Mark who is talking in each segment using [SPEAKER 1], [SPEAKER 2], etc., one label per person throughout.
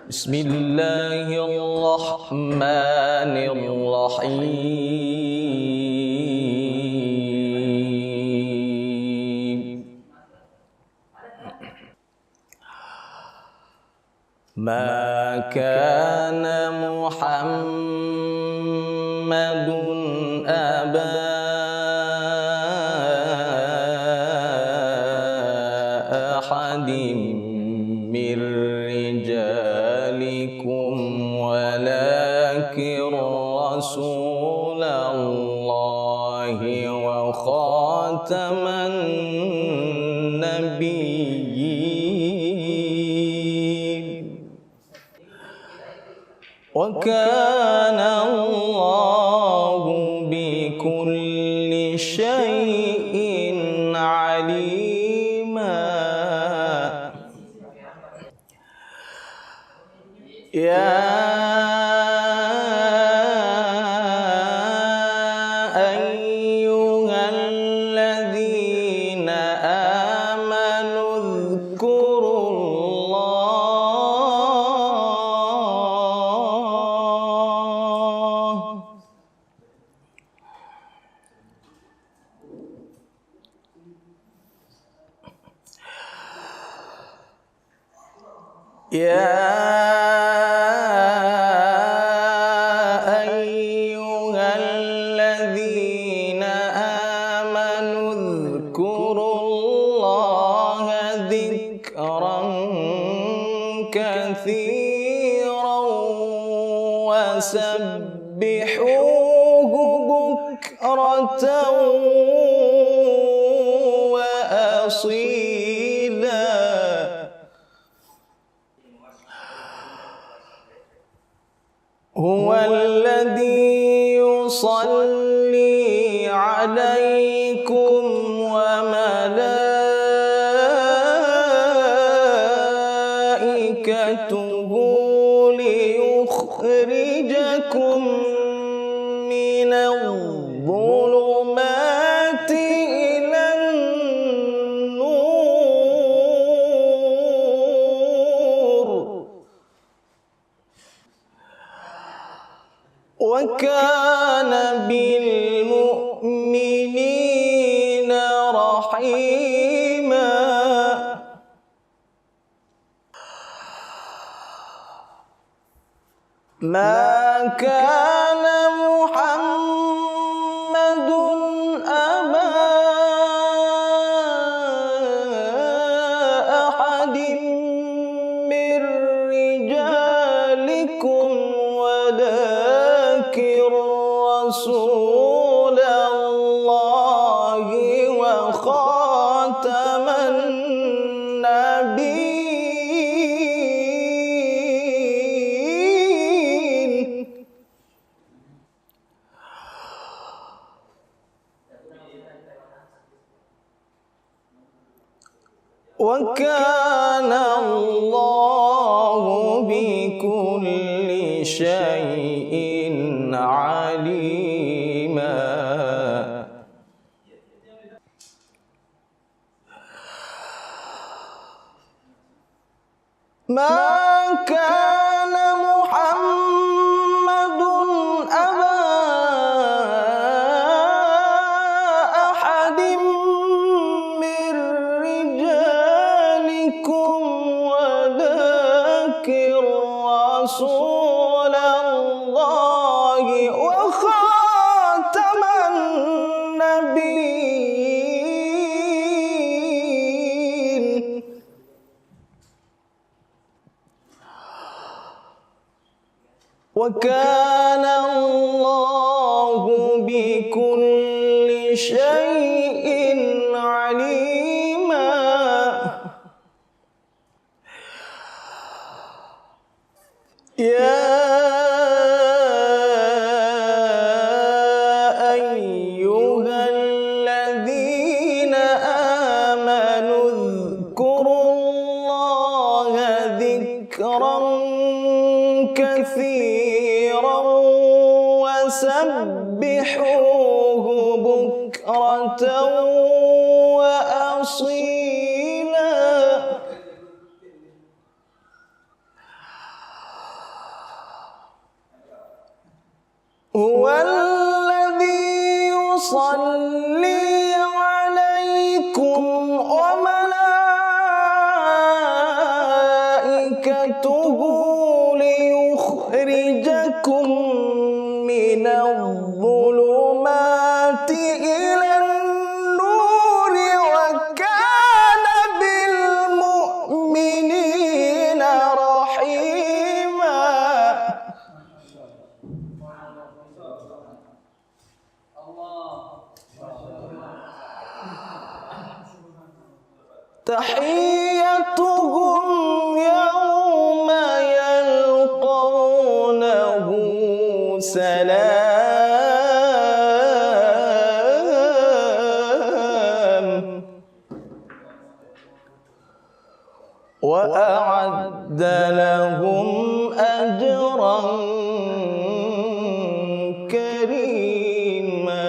[SPEAKER 1] Bismillahirrahmanirrahim. Ma kana Muhammadun aba ahadim min rijalikum walakin rasulallahi wa khataman nabiyyin wa kana Allahu bikulli syai'in alima. Ya ayyuhalladzina amanu dzkurullah ayyuhalladzina amanu dzkurullaha dzikran katsiran wasabbihuhu bukratan wa asila. هو الذي يصلي عليكم وملائكته ليخرجكم من الظلمات إلى النور وكان بالمؤمنين رحيما. ما كان محمد أبا أحد من رجالكم ولكن رسول الله وخاتم النبيين وكان الله بكل شيء عليما. ما كان محمد أبا أحد من رجالكم ولكن رسول الله وخاتم النبيين وكان الله بكل شيء عليما. يا أيها الذين آمنوا اذكروا الله ذكرا كثيرا وسبحوه بكرة وأصيلا. huwallazi yusalli 'alaikum wa malaikatuhu liyukhrijakum minadh-dhulumati ilan nuri wa kana bil mu'minina rahima. Tahiyyatuhum yawma yalqawnahu salam wa a'adda lahum ajran karima.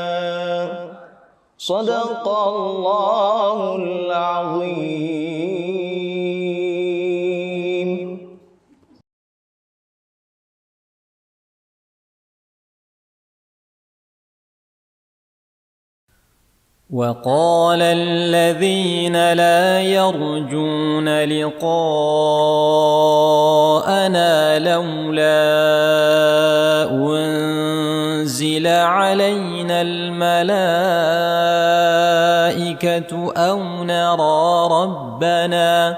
[SPEAKER 1] Shadaqallahul azim.
[SPEAKER 2] وقال الذين لا يرجون لقاءنا لولا أنزل علينا الملائكة أو نرى ربنا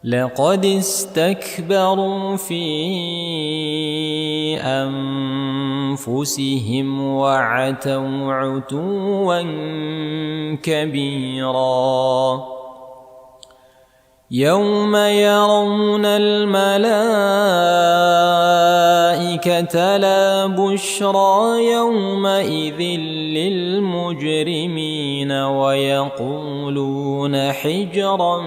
[SPEAKER 2] لقد استكبروا في أنفسهم وعتوا عتوا كبيرا يوم يرون الملائكة لا بشرى يومئذ للمجرمين ويقولون حجرا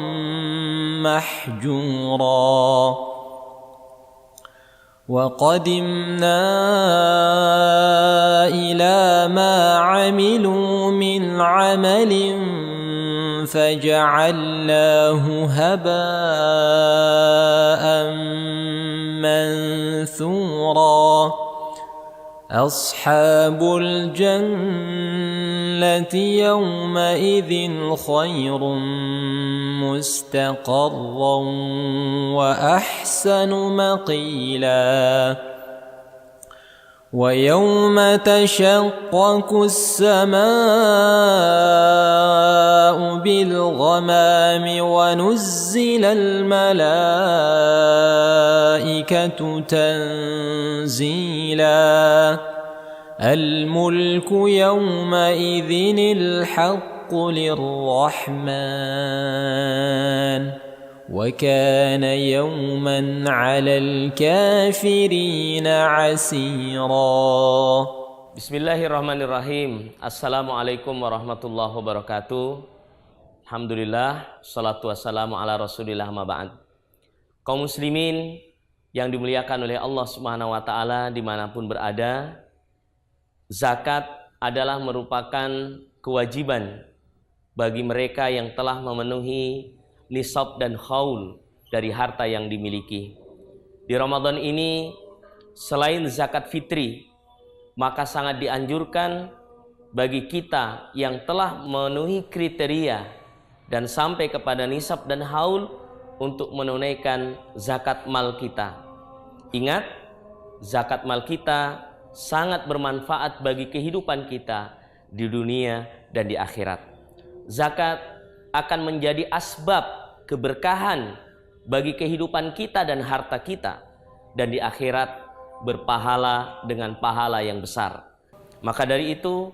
[SPEAKER 2] محجورا وقدمنا إلى ما عملوا من عمل فجعلناه هباء منثورا أصحاب الجنة يومئذ خير مستقرا وأحسن مقيلا ويوم تشقق السماء بالغمام ونزل الملائكة تنزيلا الملك يومئذ الحق للرحمن وكان يوما على الكافرين عسيرا.
[SPEAKER 3] Bismillahirrahmanirrahim. Assalamualaikum warahmatullahi wabarakatuh. Alhamdulillah, salatu wassalamu ala rasulillah ma ba'd. Kaum muslimin yang dimuliakan oleh Allah Subhanahu wa taala dimanapun berada, zakat adalah merupakan kewajiban bagi mereka yang telah memenuhi nisab dan haul dari harta yang dimiliki. Di Ramadan ini selain zakat fitri, maka sangat dianjurkan bagi kita yang telah memenuhi kriteria dan sampai kepada nisab dan haul untuk menunaikan zakat mal kita. Ingat, zakat mal kita sangat bermanfaat bagi kehidupan kita di dunia dan di akhirat. Zakat akan menjadi asbab keberkahan bagi kehidupan kita dan harta kita, dan di akhirat berpahala dengan pahala yang besar. Maka dari itu,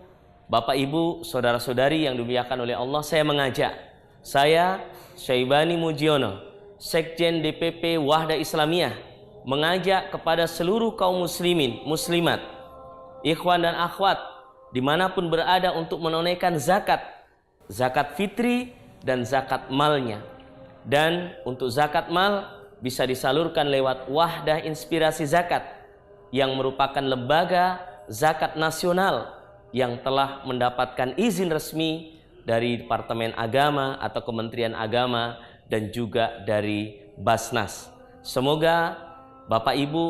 [SPEAKER 3] Bapak Ibu, saudara-saudari yang dimuliakan oleh Allah, saya mengajak, saya Syaibani Mujiono, Sekjen DPP Wahda Islamiyah, mengajak kepada seluruh kaum muslimin, muslimat, ikhwan dan akhwat dimanapun berada untuk menunaikan zakat, zakat fitri dan zakat malnya. Dan untuk zakat mal bisa disalurkan lewat Wahdah Inspirasi Zakat yang merupakan lembaga zakat nasional yang telah mendapatkan izin resmi dari Departemen Agama atau Kementerian Agama dan juga dari Basnas. Semoga Bapak Ibu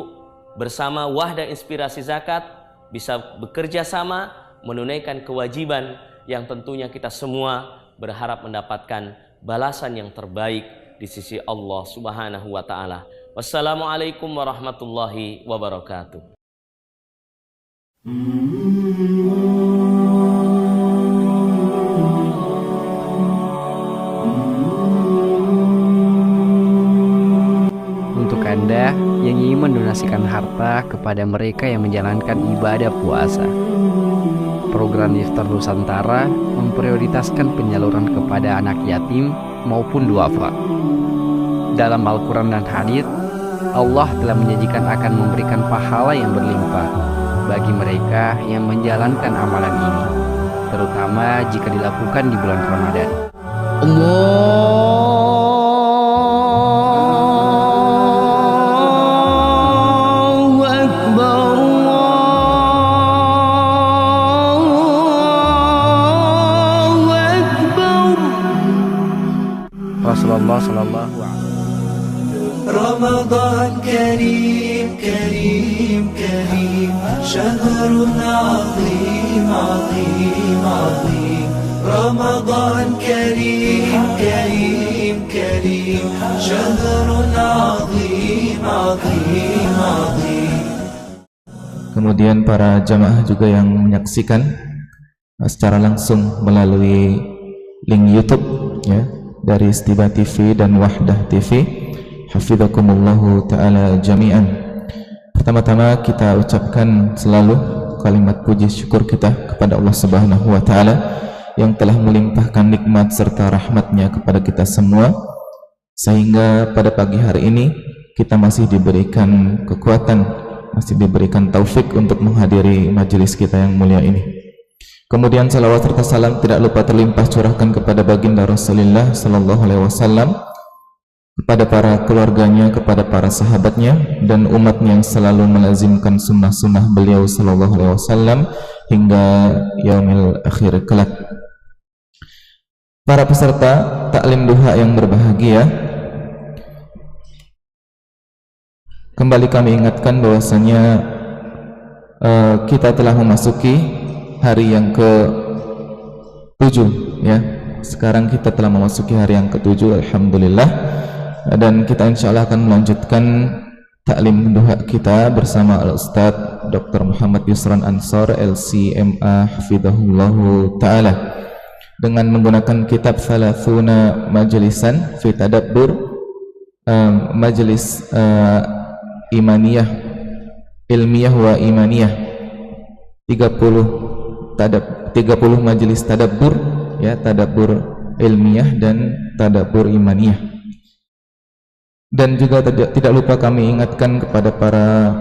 [SPEAKER 3] bersama Wahdah Inspirasi Zakat bisa bekerja sama menunaikan kewajiban yang tentunya kita semua berharap mendapatkan balasan yang terbaik di sisi Allah Subhanahu wa taala. Wassalamualaikum warahmatullahi wabarakatuh.
[SPEAKER 4] Untuk Anda yang ingin mendonasikan harta kepada mereka yang menjalankan ibadah puasa, program Iftar Nusantara memprioritaskan penyaluran kepada anak yatim maupun duafa. Dalam Al-Quran dan hadits, Allah telah menjanjikan akan memberikan pahala yang berlimpah bagi mereka yang menjalankan amalan ini, terutama jika dilakukan di bulan Ramadan.
[SPEAKER 1] Allahu Akbar, Allahu Akbar.
[SPEAKER 4] Rasulullah Shallallahu Alaihi Wasallam.
[SPEAKER 1] رمضان كريم كريم كريم شهر عظيم عظيم عظيم رمضان كريم كريم كريم شهر عظيم عظيم عظيم.
[SPEAKER 5] Kemudian para jamaah juga yang menyaksikan secara langsung melalui link YouTube ya dari Istiba TV dan Wahdah TV. Hafizakumullahu ta'ala jami'an. Pertama-tama kita ucapkan selalu kalimat puji syukur kita kepada Allah Subhanahu wa ta'ala yang telah melimpahkan nikmat serta rahmatnya kepada kita semua, sehingga pada pagi hari ini kita masih diberikan kekuatan, masih diberikan taufik untuk menghadiri majelis kita yang mulia ini. Kemudian salawat serta salam tidak lupa terlimpah curahkan kepada baginda Rasulullah sallallahu alaihi wasallam, kepada para keluarganya, kepada para sahabatnya dan umatnya yang selalu melazimkan sunnah-sunnah beliau sallallahu alaihi wasallam hingga yaumil akhir kelak. Para peserta taklim duha yang berbahagia, kembali kami ingatkan bahwasanya kita telah memasuki hari yang ke-7 ya. Sekarang kita telah memasuki hari yang ke-7, alhamdulillah. Dan kita insya Allah akan melanjutkan taklim duha kita bersama Al-Ustadz Dr. Muhammad Yusran Ansor LCMA hafidhahullahu ta'ala dengan menggunakan kitab Thalathuna Majlisan fi Tadabbur Majlis Imaniyah Ilmiyah wa Imaniyah 30 majelis tadabbur ya, tadabbur ilmiah dan tadabbur imaniyah. Dan juga tidak lupa kami ingatkan kepada para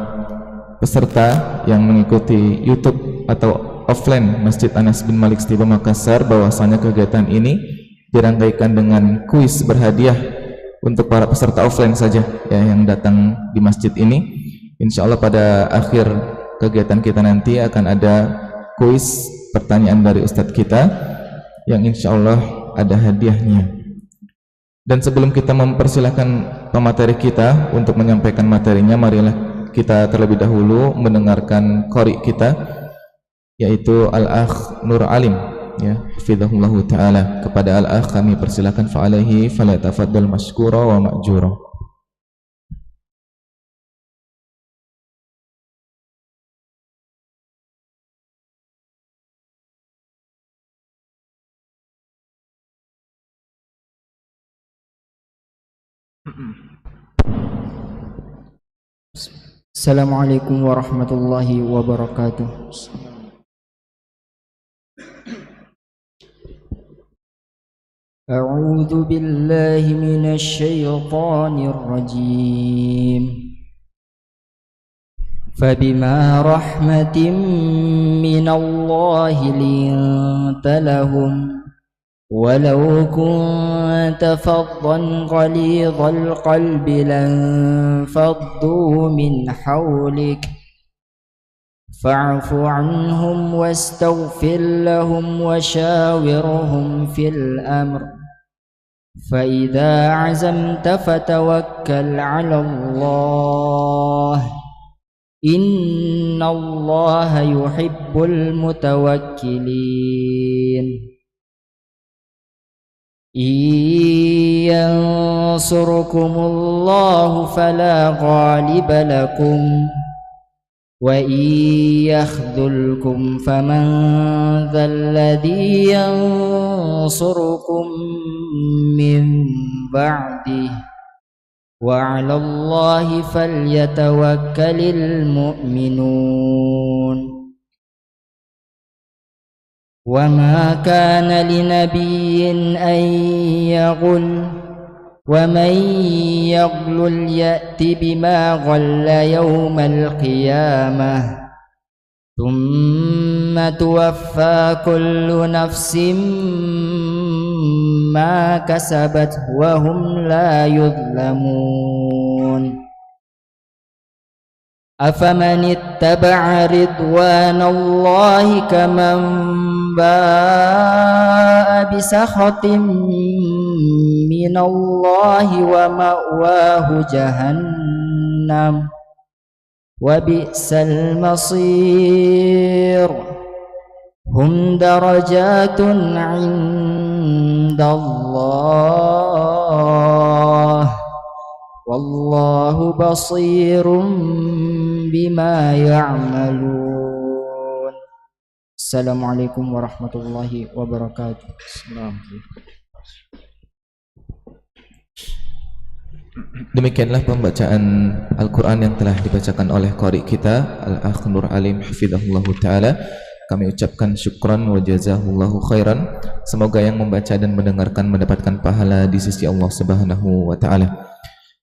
[SPEAKER 5] peserta yang mengikuti YouTube atau offline Masjid Anas bin Malik Istiba Makassar bahwasanya kegiatan ini dirangkaikan dengan kuis berhadiah untuk para peserta offline saja ya, yang datang di masjid ini. Insya Allah pada akhir kegiatan kita nanti akan ada kuis pertanyaan dari Ustadz kita yang insya Allah ada hadiahnya. Dan sebelum kita mempersilahkan pemateri kita untuk menyampaikan materinya, marilah kita terlebih dahulu mendengarkan qori kita, yaitu Al-Akh Nur Alim ya, hafizahullahu ta'ala. Kepada Al-Akh kami persilahkan, fa'alaihi falyatafaddal mashkura wa ma'jura.
[SPEAKER 6] Assalamualaikum warahmatullahi wabarakatuh. A'udzu billahi minasy syaithanir rajim. Fabima rahmatin minallahi linta lahum ولو كنت فظا غليظ القلب لانفضوا من حولك فاعف عنهم واستغفر لهم وشاورهم في الأمر فإذا عزمت فتوكل على الله إن الله يحب المتوكلين إن ينصركم الله فلا غالب لكم وإن يخذلكم فمن ذا الذي ينصركم من بعده وعلى الله فليتوكل المؤمنون وما كان لنبي أن يغل ومن يغلل يأت بما غل يوم القيامة ثم توفى كل نفس ما كسبت وهم لا يظلمون أفمن اتبع رضوان الله كمن باء بسخط من الله ومأواه جهنم وبئس المصير هم درجات عند الله والله بصير بما يعملون السلام عليكم ورحمة الله وبركاته.
[SPEAKER 5] Demikianlah pembacaan Al-Quran yang telah dibacakan oleh qari kita Al-Akh Nur Alim hafizahullahu ta'ala. Kami ucapkan syukran wa jazahullahu khairan. Semoga yang membaca dan mendengarkan mendapatkan pahala di sisi Allah Subhanahu wa ta'ala.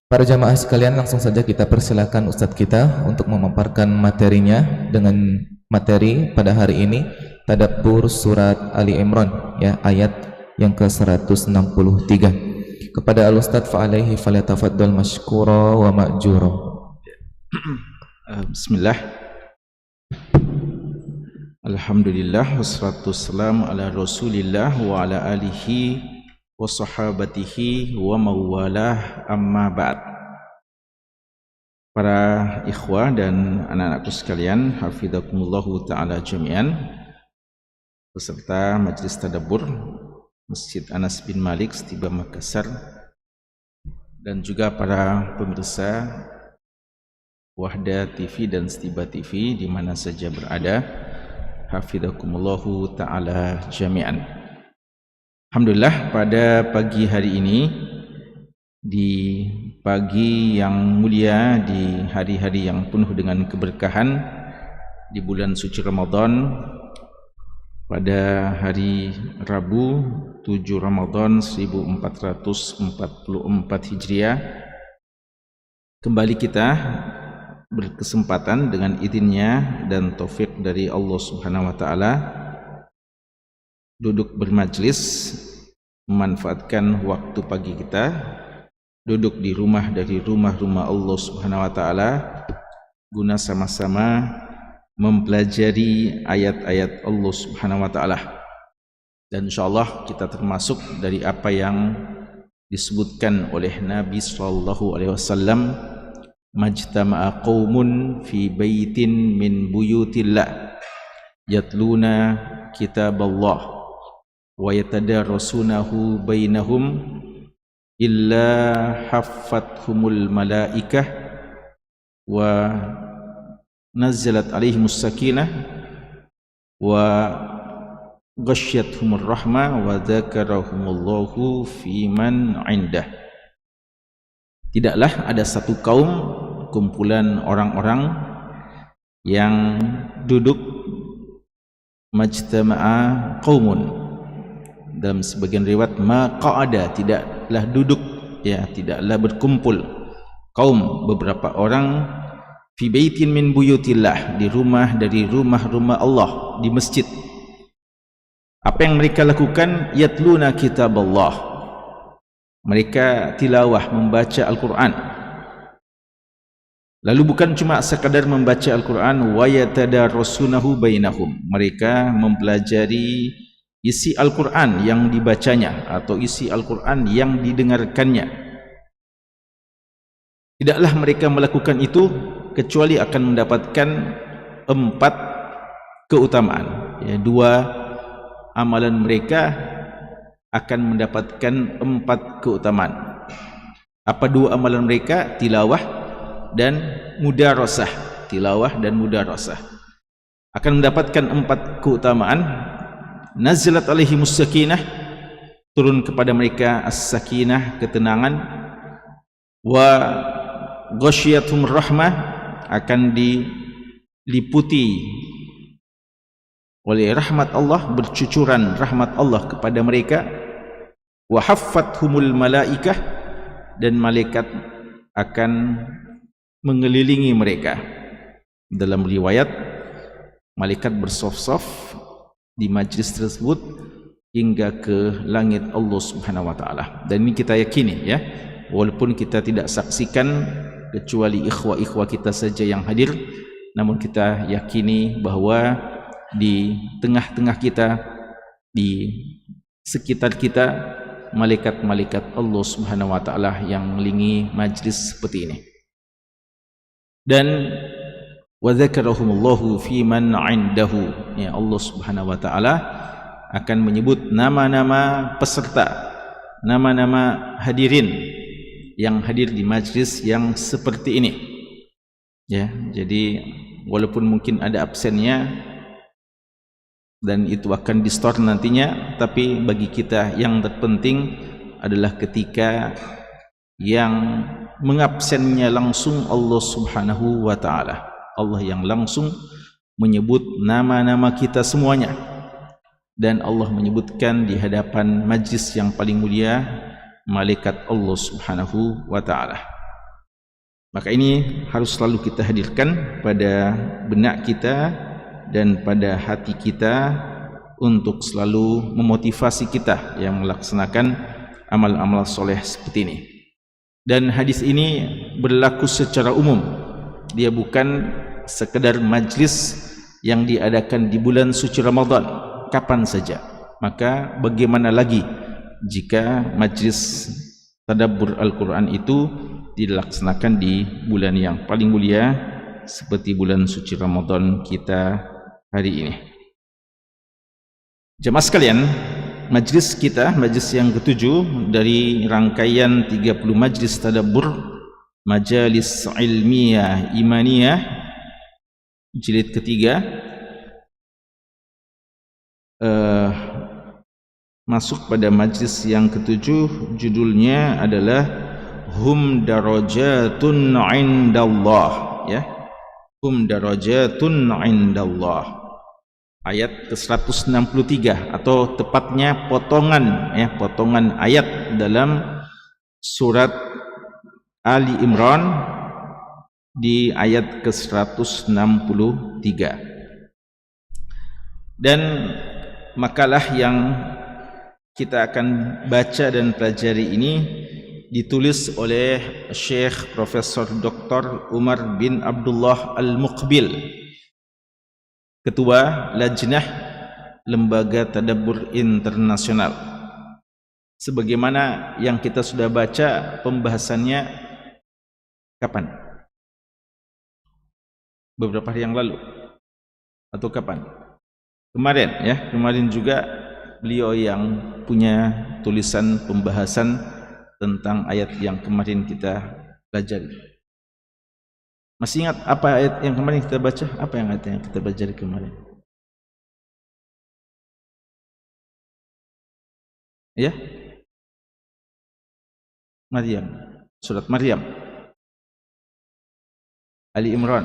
[SPEAKER 5] Para jamaah sekalian, langsung saja kita persilakan Ustadz kita untuk memaparkan materinya dengan materi pada hari ini Tadabbur surat Ali Imran, ya, ayat yang ke-163. Kepada Al-Ustadz fa'alaihi falyatafaddal mashkura wa ma'jura.
[SPEAKER 7] Bismillah. Alhamdulillah wassalatu wassalamu ala Rasulillah wa ala alihi wa sahabatihi wa mawalah, amma ba'd. Para ikhwah dan anak-anakku sekalian, hafizakumullahu ta'ala jami'an, peserta Majelis Tadabbur Masjid Anas bin Malik Setiba Makassar, dan juga para pemirsa Wahda TV dan Setiba TV di mana saja berada, hafizakumullahu ta'ala jami'an. Alhamdulillah, pada pagi hari ini, di pagi yang mulia, di hari-hari yang penuh dengan keberkahan, di bulan suci Ramadan, pada hari Rabu 7 Ramadan 1444 Hijriah, kembali kita berkesempatan dengan izinnya dan taufik dari Allah Subhanahu wa ta'ala duduk bermajlis, memanfaatkan waktu pagi kita, duduk di rumah dari rumah-rumah Allah Subhanahu wa ta'ala, guna sama-sama mempelajari ayat-ayat Allah Subhanahu wa ta'ala. Dan insyaallah kita termasuk dari apa yang disebutkan oleh Nabi sallallahu alaihi wasallam, majtama'a qaumun fi baitin min buyutillah yatluna kitaballah wa yatadarrasunahu bainahum illa haffathumul malaikah wa nazalat alaihimus sakinah wa ghasyyathumur rahmah wa dzakarahumullahu fiman indah. Tidaklah ada satu kaum, kumpulan orang-orang yang duduk, majtama'a qaumun, dalam sebagian riwayat maqa'ada, tidaklah duduk, ya, tidaklah berkumpul, kaum, beberapa orang, fi baitin min buyutillah, di rumah dari rumah-rumah Allah, di masjid. Apa yang mereka lakukan? Yatluna kitaballah, mereka tilawah, membaca Al-Quran. Lalu bukan cuma sekadar membaca Al-Quran, wa yatadarrasunahu bainahum, mereka mempelajari isi Al-Quran yang dibacanya atau isi Al-Quran yang didengarkannya. Tidaklah mereka melakukan itu kecuali akan mendapatkan 4 keutamaan. Ya, 2 amalan mereka akan mendapatkan 4 keutamaan. Apa 2 amalan mereka? Tilawah dan mudarasah. Tilawah dan mudarasah akan mendapatkan 4 keutamaan. Nazalat alaihimus sakinah, turun kepada mereka as-sakinah, ketenangan. Wa ghasyiathum rahmah, akan diliputi oleh rahmat Allah, bercucuran rahmat Allah kepada mereka. Wa haffathumul malaikah, dan malaikat akan mengelilingi mereka. Dalam riwayat, malaikat bersaf-saf di majlis tersebut hingga ke langit Allah Subhanahu wa taala. Dan ini kita yakini, ya, walaupun kita tidak saksikan kecuali ikhwah-ikhwah kita saja yang hadir, namun kita yakini bahwa di tengah-tengah kita, di sekitar kita, malaikat-malaikat Allah Subhanahu wa taala yang mengelilingi majlis seperti ini. Dan wa dzakarahumullahu fi man 'indahu, ya, Allah Subhanahu wa taala akan menyebut nama-nama peserta, nama-nama hadirin yang hadir di majlis yang seperti ini. Ya, jadi walaupun mungkin ada absennya dan itu akan di-store nantinya, tapi bagi kita yang terpenting adalah ketika yang mengabsennya langsung Allah Subhanahu wa taala. Allah yang langsung menyebut nama-nama kita semuanya, dan Allah menyebutkan di hadapan majlis yang paling mulia, malaikat Allah Subhanahu wa taala. Maka ini harus selalu kita hadirkan pada benak kita dan pada hati kita untuk selalu memotivasi kita yang melaksanakan amal-amal soleh seperti ini. Dan hadis ini berlaku secara umum. Dia bukan sekedar majlis yang diadakan di bulan suci Ramadan, kapan saja. Maka bagaimana lagi jika majlis tadabbur Al-Quran itu dilaksanakan di bulan yang paling mulia seperti bulan suci Ramadan kita hari ini. Jemaah sekalian, majlis kita, majlis yang ke-7 dari rangkaian 30 majlis tadabbur Majalis Ilmiyah Imaniyah jilid ketiga, masuk pada majlis yang ke-7. Judulnya adalah Hum Darajatun Indallah, ya. Hum Darajatun Indallah. Ayat ke-163, atau tepatnya potongan, ya, potongan ayat dalam surat Ali Imran di ayat ke-163. Dan makalah yang kita akan baca dan pelajari ini ditulis oleh Syekh Profesor Dr. Umar bin Abdullah Al-Muqbil, Ketua Lajnah Lembaga Tadabbur Internasional. Sebagaimana yang kita sudah baca pembahasannya kapan? Beberapa hari yang lalu atau kapan? Kemarin, ya, kemarin juga beliau yang punya tulisan pembahasan tentang ayat yang kemarin kita pelajari. Masih ingat apa ayat yang kemarin kita baca? Apa yang ayat yang kita pelajari kemarin? Ya? Maryam, surat Maryam. Ali Imran,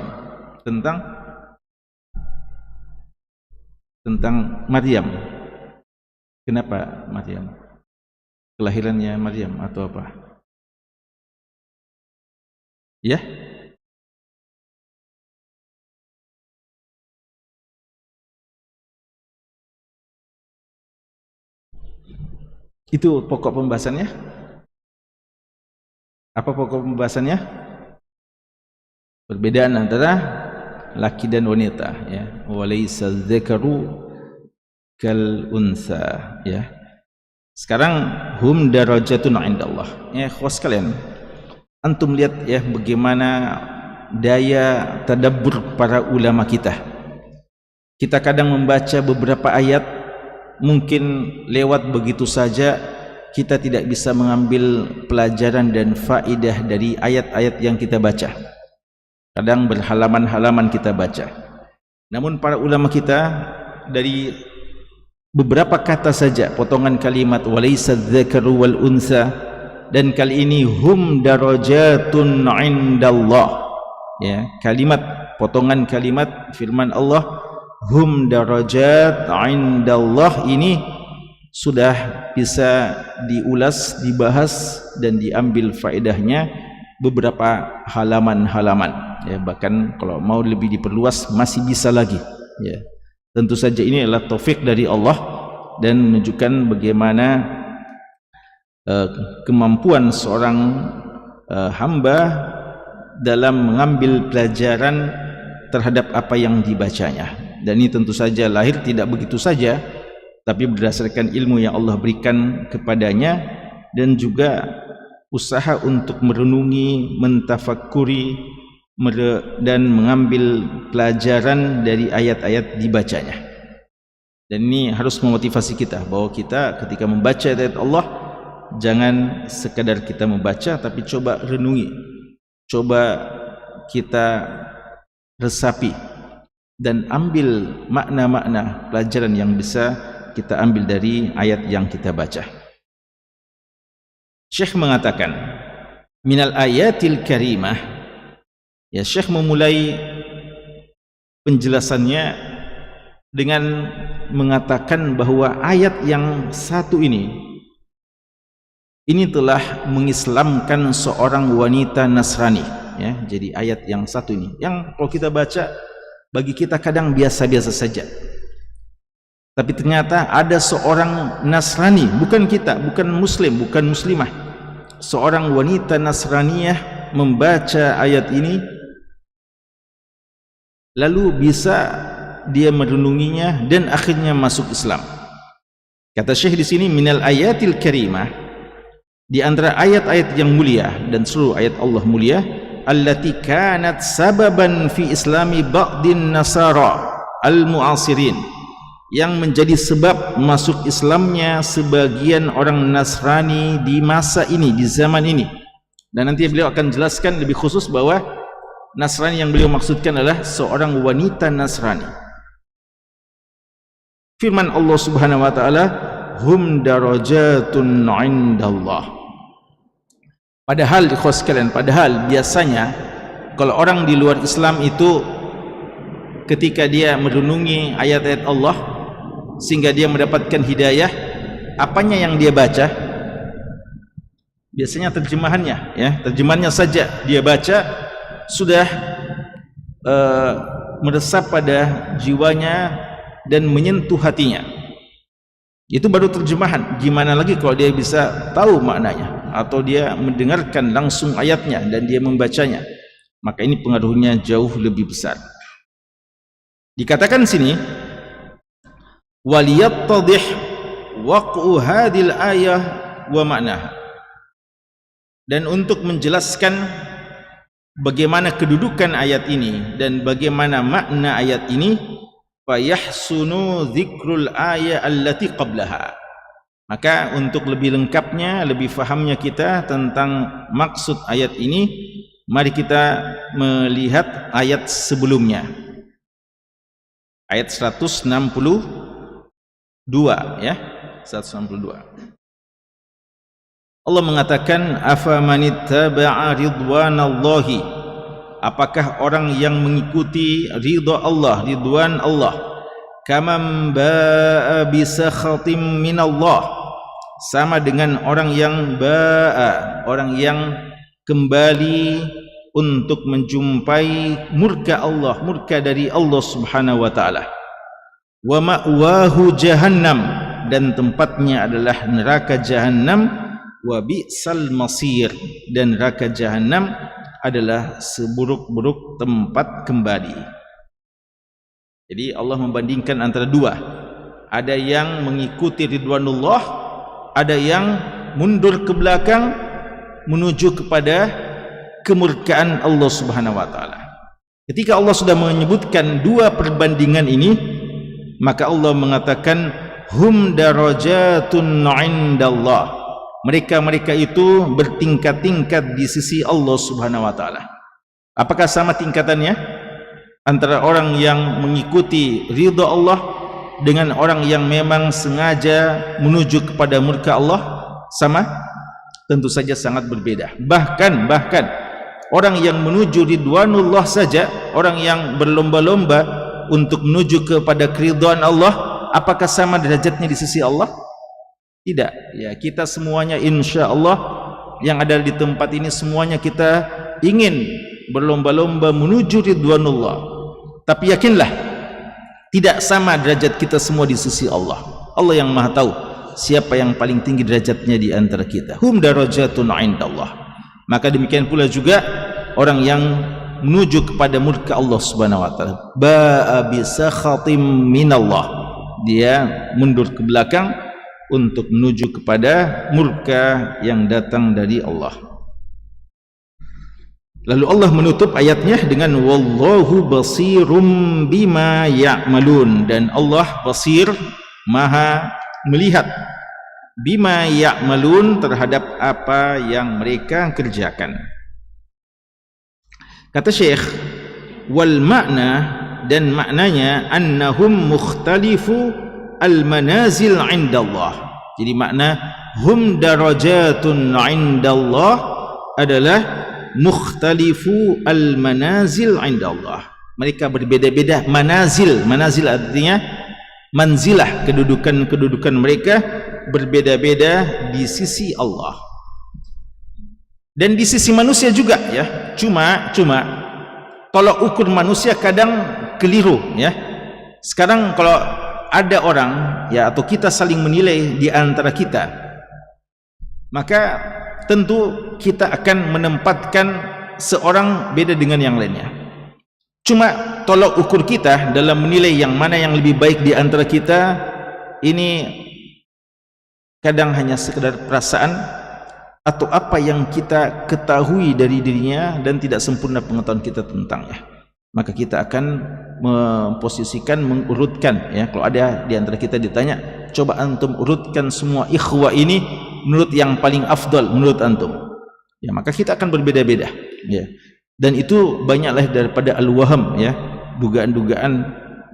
[SPEAKER 7] tentang Maryam. Kenapa Maryam? Kelahirannya Maryam atau apa? Ya? Itu pokok pembahasannya? Apa pokok pembahasannya? Perbedaan antara laki dan wanita, ya. Walaysa dzakaru kal unsa, ya. Sekarang hum darajatun indallah. Ya, ikhwas sekalian, antum lihat, ya, bagaimana daya tadabbur para ulama kita. Kita kadang membaca beberapa ayat mungkin lewat begitu saja, kita tidak bisa mengambil pelajaran dan faedah dari ayat-ayat yang kita baca. Kadang berhalaman-halaman kita baca. Namun para ulama kita dari beberapa kata saja, potongan kalimat walaysa dzakaru wal unsa, dan kali ini hum darajatun indallah, ya, kalimat potongan kalimat firman Allah hum darajat indallah ini sudah bisa diulas, dibahas dan diambil faedahnya beberapa halaman-halaman, ya, bahkan kalau mau lebih diperluas masih bisa lagi, ya. Tentu saja ini adalah taufik dari Allah dan menunjukkan bagaimana kemampuan seorang hamba dalam mengambil pelajaran terhadap apa yang dibacanya. Dan ini tentu saja lahir tidak begitu saja, tapi berdasarkan ilmu yang Allah berikan kepadanya dan juga usaha untuk merenungi, mentafakuri dan mengambil pelajaran dari ayat-ayat dibacanya. Dan ini harus memotivasi kita bahwa kita ketika membaca ayat Allah jangan sekadar kita membaca, tapi coba renungi, coba kita resapi dan ambil makna-makna pelajaran yang bisa kita ambil dari ayat yang kita baca. Syekh mengatakan minal ayatil karimah, ya, Syekh memulai penjelasannya dengan mengatakan bahwa ayat yang satu ini telah mengislamkan seorang wanita Nasrani, ya. Jadi ayat yang satu ini yang kalau kita baca bagi kita kadang biasa-biasa saja, tapi ternyata ada seorang Nasrani, bukan kita, bukan muslim, bukan muslimah, seorang wanita Nasraniyah membaca ayat ini lalu bisa dia merenunginya dan akhirnya masuk Islam. Kata Syekh di sini minal ayatil karimah, di antara ayat-ayat yang mulia dan seluruh ayat Allah mulia, allati kanat sababan fi islami ba'din nasara al-mu'asirin, yang menjadi sebab masuk Islamnya sebagian orang Nasrani di masa ini, di zaman ini. Dan nanti beliau akan jelaskan lebih khusus bahwa Nasrani yang beliau maksudkan adalah seorang wanita Nasrani. Firman Allah Subhanahu wa taala, hum darajatun indallah. Padahal ikhwas sekalian, padahal biasanya kalau orang di luar Islam itu ketika dia merenungi ayat-ayat Allah sehingga dia mendapatkan hidayah, apanya yang dia baca? Biasanya terjemahannya, ya, terjemahannya saja dia baca sudah meresap pada jiwanya dan menyentuh hatinya. Itu baru terjemahan. Gimana lagi kalau dia bisa tahu maknanya atau dia mendengarkan langsung ayatnya dan dia membacanya, maka ini pengaruhnya jauh lebih besar. Dikatakan sini waliyattadih waq'u hadhil ayah wa ma'naha, dan untuk menjelaskan bagaimana kedudukan ayat ini dan bagaimana makna ayat ini, fayahsunu dzikrul ayat allati qablaha, maka untuk lebih lengkapnya, lebih fahamnya kita tentang maksud ayat ini, mari kita melihat ayat sebelumnya, ayat 162, ya, 162. Allah mengatakan afamanittaba'a ridwanallahi, apakah orang yang mengikuti ridha Allah, ridwan Allah, kamam ba'a bisakhatim minallah, sama dengan orang yang ba'a, orang yang kembali untuk menjumpai murka Allah, murka dari Allah Subhanahu wa taala. Wa ma'wahu jahannam, dan tempatnya adalah neraka jahannam. Wa bi'sal masir, dan neraka jahannam adalah seburuk-buruk tempat kembali. Jadi Allah membandingkan antara dua, ada yang mengikuti ridwanullah, ada yang mundur ke belakang menuju kepada kemurkaan Allah Subhanahu wa taala. Ketika Allah sudah menyebutkan dua perbandingan ini, maka Allah mengatakan hum darajatun 'indallah. Mereka-mereka itu bertingkat-tingkat di sisi Allah Subhanahu wa taala. Apakah sama tingkatannya antara orang yang mengikuti ridha Allah dengan orang yang memang sengaja menuju kepada murka Allah? Sama? Tentu saja sangat berbeda. Bahkan orang yang menuju ridwanullah saja, orang yang berlomba-lomba untuk menuju kepada keridhaan Allah, apakah sama derajatnya di sisi Allah? Tidak. Ya, kita semuanya insya Allah yang ada di tempat ini semuanya kita ingin berlomba-lomba menuju ridwanullah. Tapi yakinlah, tidak sama derajat kita semua di sisi Allah. Allah yang Maha tahu siapa yang paling tinggi derajatnya di antara kita. Hum darajatun 'indallah. Maka demikian pula juga orang yang menuju kepada murka Allah Subhanahu wa taala. Ba'a bi sakhatim minallah. Dia mundur ke belakang untuk menuju kepada murka yang datang dari Allah. Lalu Allah menutup ayatnya dengan wallahu basirum bima ya'malun, dan Allah basir, maha melihat, bima ya'malun, terhadap apa yang mereka kerjakan. Kata Syekh, wal makna, dan maknanya annahum mukhtalifu al manazil 'indallah. Jadi makna hum darajatun 'indallah adalah mukhtalifu al manazil 'indallah. Mereka berbeda-beda manazil. Manazil artinya manzilah, kedudukan mereka berbeda-beda di sisi Allah. Dan di sisi manusia juga ya. Cuma tolak ukur manusia kadang keliru ya. Sekarang kalau ada orang ya, atau kita saling menilai di antara kita, maka tentu kita akan menempatkan seorang beda dengan yang lainnya. Cuma tolak ukur kita dalam menilai yang mana yang lebih baik di antara kita ini kadang hanya sekedar perasaan atau apa yang kita ketahui dari dirinya dan tidak sempurna pengetahuan kita tentangnya. Maka kita akan memposisikan, mengurutkan ya. Kalau ada di antara kita ditanya, coba antum urutkan semua ikhwah ini menurut yang paling afdal menurut antum, ya maka kita akan berbeda-beda ya. Dan itu banyaklah daripada al-waham ya, dugaan-dugaan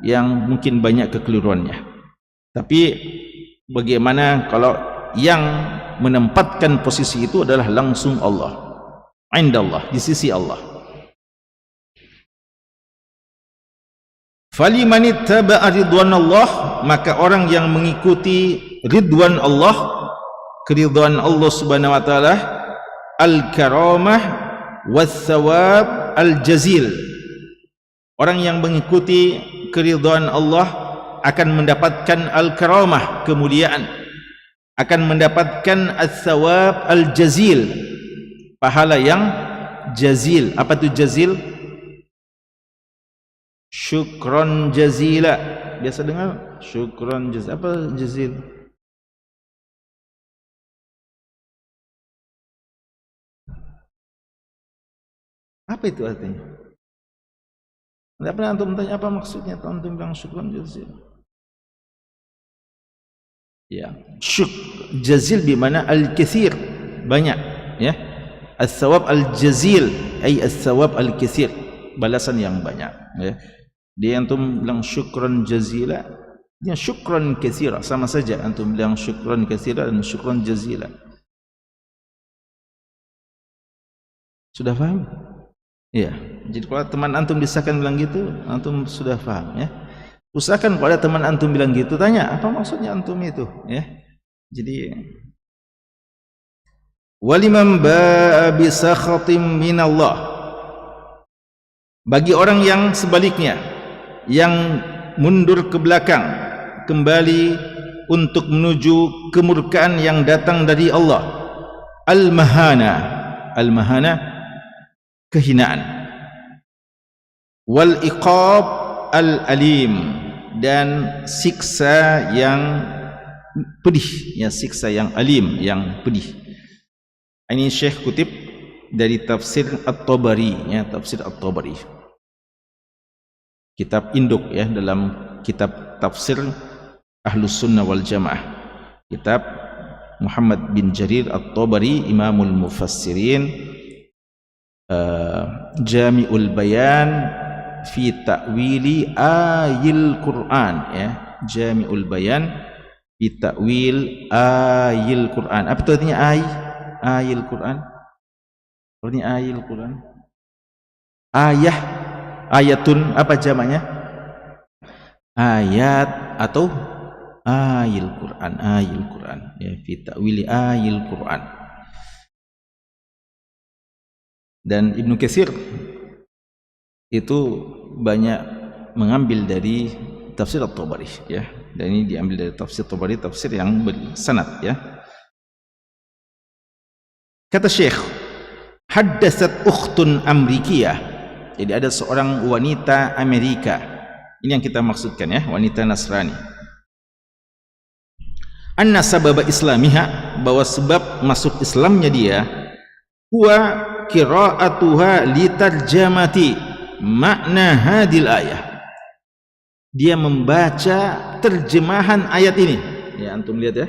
[SPEAKER 7] yang mungkin banyak kekeliruannya. Tapi bagaimana kalau yang menempatkan posisi itu adalah langsung Allah, indallah, di sisi Allah. Faliman ittaba'a ridwanallah, maka orang yang mengikuti ridwan Allah, keridhaan Allah Subhanahu wa taala, al-karamah was-thawab al-jazil. Orang yang mengikuti keridhaan Allah akan mendapatkan al-karamah, kemuliaan, akan mendapatkan al-thawab al-jazil, pahala yang jazil. Apa itu jazil? Syukron jazila. Biasa dengar syukron jazil. Apa jazil? Apa itu artinya? Tidak pernah antum tanya apa maksudnya antum bilang syukron jazil? Ya, jazil bermakna al-kathir, banyak ya. Al-thawab al-jazil ay al-thawab al-kathir, balasan yang banyak ya. Dia antum bilang syukran jazila, dia syukran katsira, sama saja antum bilang syukran katsira dan syukran jazila. Sudah paham? Iya. Jadi kalau teman antum disahkan bilang gitu, antum sudah paham ya. Usahakan pada teman antum bilang gitu, tanya apa maksudnya antum itu ya. Jadi waliman ba'a bi sakhatim minallah, bagi orang yang sebaliknya, yang mundur ke belakang kembali untuk menuju kemurkaan yang datang dari Allah, al-mahana, al-mahana kehinaan, wal iqab al-alim, dan siksa yang pedih ya, siksa yang alim, yang pedih. Ini Syekh kutip dari tafsir At-Tabari ya, tafsir At-Tabari. kitab induk ya dalam kitab tafsir Ahlus Sunnah wal Jamaah, kitab Muhammad bin Jarir At-Tabari Imamul Mufassirin, Jami'ul Bayan fi Ta'wili Ayil Quran ya, Jami'ul Bayan fi Ta'wil Ayil Quran. Apa itu artinya Ayil Quran? Artinya Ayil Quran, ayah, ayatun, apa jamaknya? Ayat atau Ayil Quran, Ayil Quran ya, fi ta'wili Ayil Quran. Dan Ibnu Katsir itu banyak mengambil dari tafsir At-Tabari ya, dan ini diambil dari tafsir At-Tabari, tafsir yang bersanad ya. Kata Syekh, haddatsat ukhtun amrikiyah, jadi ada seorang wanita Amerika, ini yang kita maksudkan ya, wanita Nasrani. Anna sababa islamiha, bahwa sebab masuk Islamnya dia, huwa qira'atuha litarjamati makna hadil ayah, dia membaca terjemahan ayat ini ya, antum lihat ya,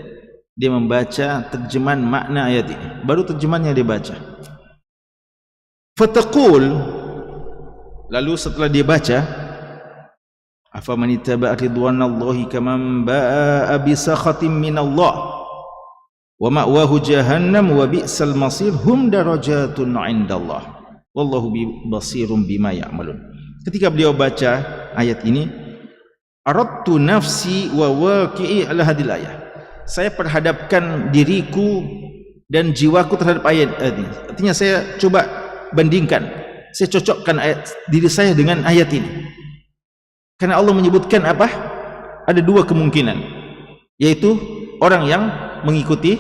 [SPEAKER 7] dia membaca terjemahan makna ayat ini, baru terjemahannya dia baca. Fataqul, lalu setelah dia baca, afaman ittaba'a ridwanallahi kaman ba'a bisakhatin minallah wa ma'wahu jahannam wa bi'sal masir hum darajatun 'indallah wallahu basirun bima ya'malun. Ketika beliau baca ayat ini, aradtu nafsi wa waqi'i ala hadil ayah, saya perhadapkan diriku dan jiwaku terhadap ayat ini. Artinya saya coba bandingkan, saya cocokkan diri saya dengan ayat ini. Karena Allah menyebutkan apa? Ada dua kemungkinan, yaitu orang yang mengikuti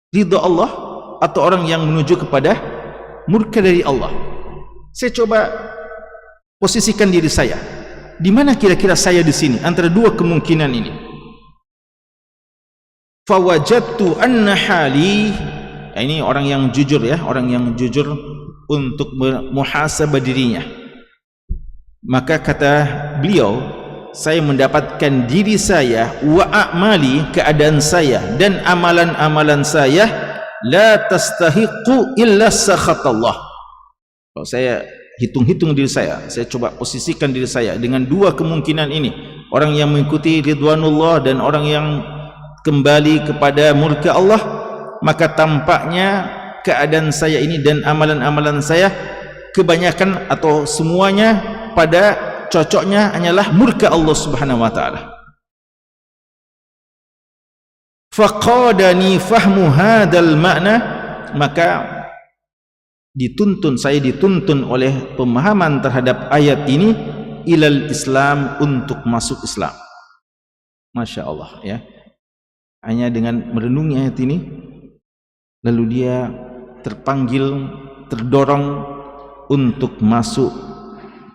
[SPEAKER 7] ridha Allah atau orang yang menuju kepada murka dari Allah. Saya coba posisikan diri saya, di mana kira-kira saya di sini antara dua kemungkinan ini. Fawajadtu anna hali, ini orang yang jujur ya, orang yang jujur untuk muhasabah dirinya. Maka kata beliau, saya mendapatkan diri saya wa a'mali, keadaan saya dan amalan-amalan saya, la tastahiqu illa sakhatallah. Kalau saya hitung-hitung diri saya coba posisikan diri saya dengan dua kemungkinan ini, orang yang mengikuti ridwanullah dan orang yang kembali kepada murka Allah, maka tampaknya keadaan saya ini dan amalan-amalan saya kebanyakan atau semuanya pada cocoknya hanyalah murka Allah Subhanahu wa taala. Faqadani fahmu hadzal makna, maka saya dituntun oleh pemahaman terhadap ayat ini ilal Islam, untuk masuk Islam. Masya Allah ya, hanya dengan merenungi ayat ini lalu dia terpanggil, terdorong untuk masuk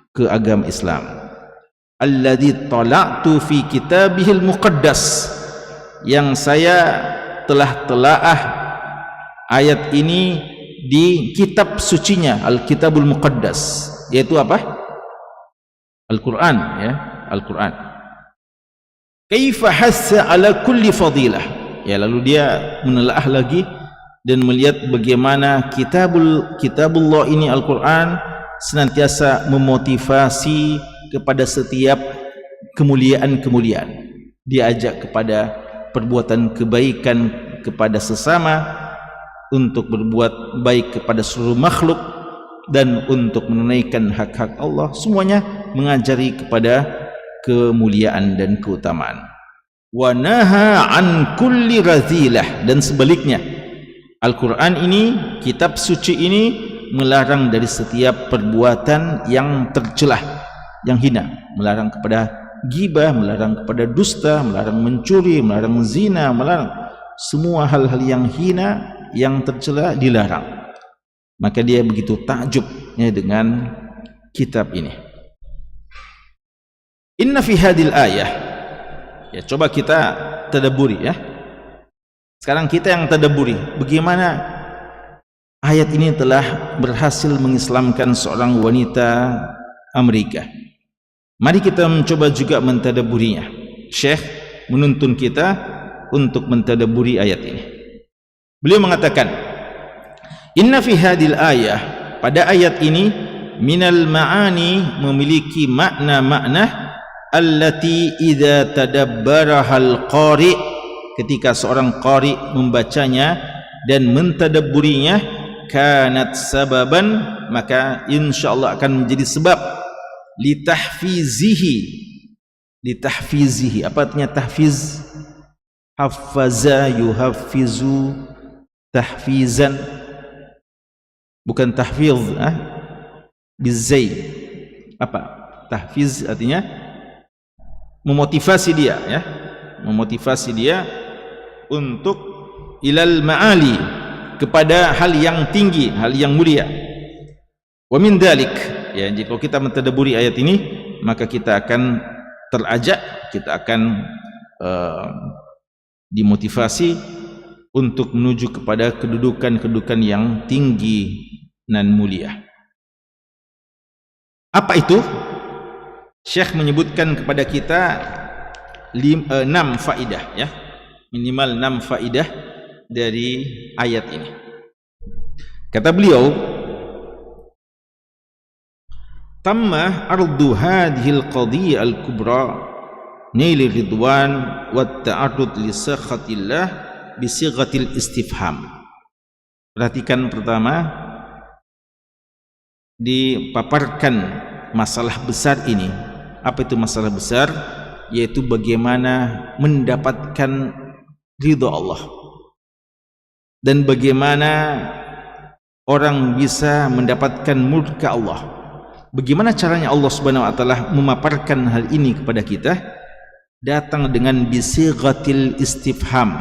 [SPEAKER 7] ke agama Islam. Alladzi tala'tu fi kitabihil muqaddas, yang saya telah telaah ayat ini di kitab sucinya, Al-Kitabul Muqaddas, yaitu apa? Al-Quran ya, Al-Quran. Kaifa hassa ala kulli fadilah, ya, lalu dia menelaah lagi dan melihat bagaimana kitabullah ini, Al-Quran, senantiasa memotivasi kepada setiap kemuliaan-kemuliaan. Diajak kepada perbuatan kebaikan kepada sesama, untuk berbuat baik kepada seluruh makhluk, dan untuk menunaikan hak-hak Allah. Semuanya mengajari kepada kemuliaan dan keutamaan. Wa naha an kulli razilah, dan sebaliknya Al-Quran ini, kitab suci ini, melarang dari setiap perbuatan yang tercelah, yang hina, melarang kepada ghibah, melarang kepada dusta, melarang mencuri, melarang zina, melarang semua hal-hal yang hina, yang tercela, dilarang. Maka dia begitu takjub ya dengan kitab ini. Inna fi hadil ayah, ya, coba kita tadabburi ya. Sekarang kita yang tadabburi bagaimana ayat ini telah berhasil mengislamkan seorang wanita Amerika. Mari kita mencoba juga mentadabburinya. Syekh menuntun kita untuk mentadabburi ayat ini. Beliau mengatakan, inna fi hadil ayah, pada ayat ini, minal ma'ani, memiliki makna-makna allati idza tadabbarahal qari, ketika seorang qari membacanya dan mentadabburinya, kanat sababan, maka insyaallah akan menjadi sebab litahfizihi. Apa artinya tahfiz? Hafaza yuhafizu tahfizan, bukan tahfiz bizai. Apa tahfiz? Artinya memotivasi dia, ya, memotivasi dia untuk ilal ma'ali, kepada hal yang tinggi, hal yang mulia. Wa min dzalik, ya, jika kita mentadabburi ayat ini, maka kita akan terajak, kita akan dimotivasi untuk menuju kepada kedudukan-kedudukan yang tinggi dan mulia. Apa itu? Syekh menyebutkan kepada kita 6 faidah, ya, minimal 6 faidah dari ayat ini. Kata beliau, tamma ardu hadhil qadiyah al-kubra nail ridwan wa ta'arrud li sakhatillah bi sighatil istifham. Perhatikan, pertama, dipaparkan masalah besar ini. Apa itu masalah besar? Yaitu bagaimana mendapatkan ridha Allah dan bagaimana orang bisa mendapatkan murka Allah. Bagaimana caranya Allah Subhanahu wa taala memaparkan hal ini kepada kita? Datang dengan bisighatil istifham,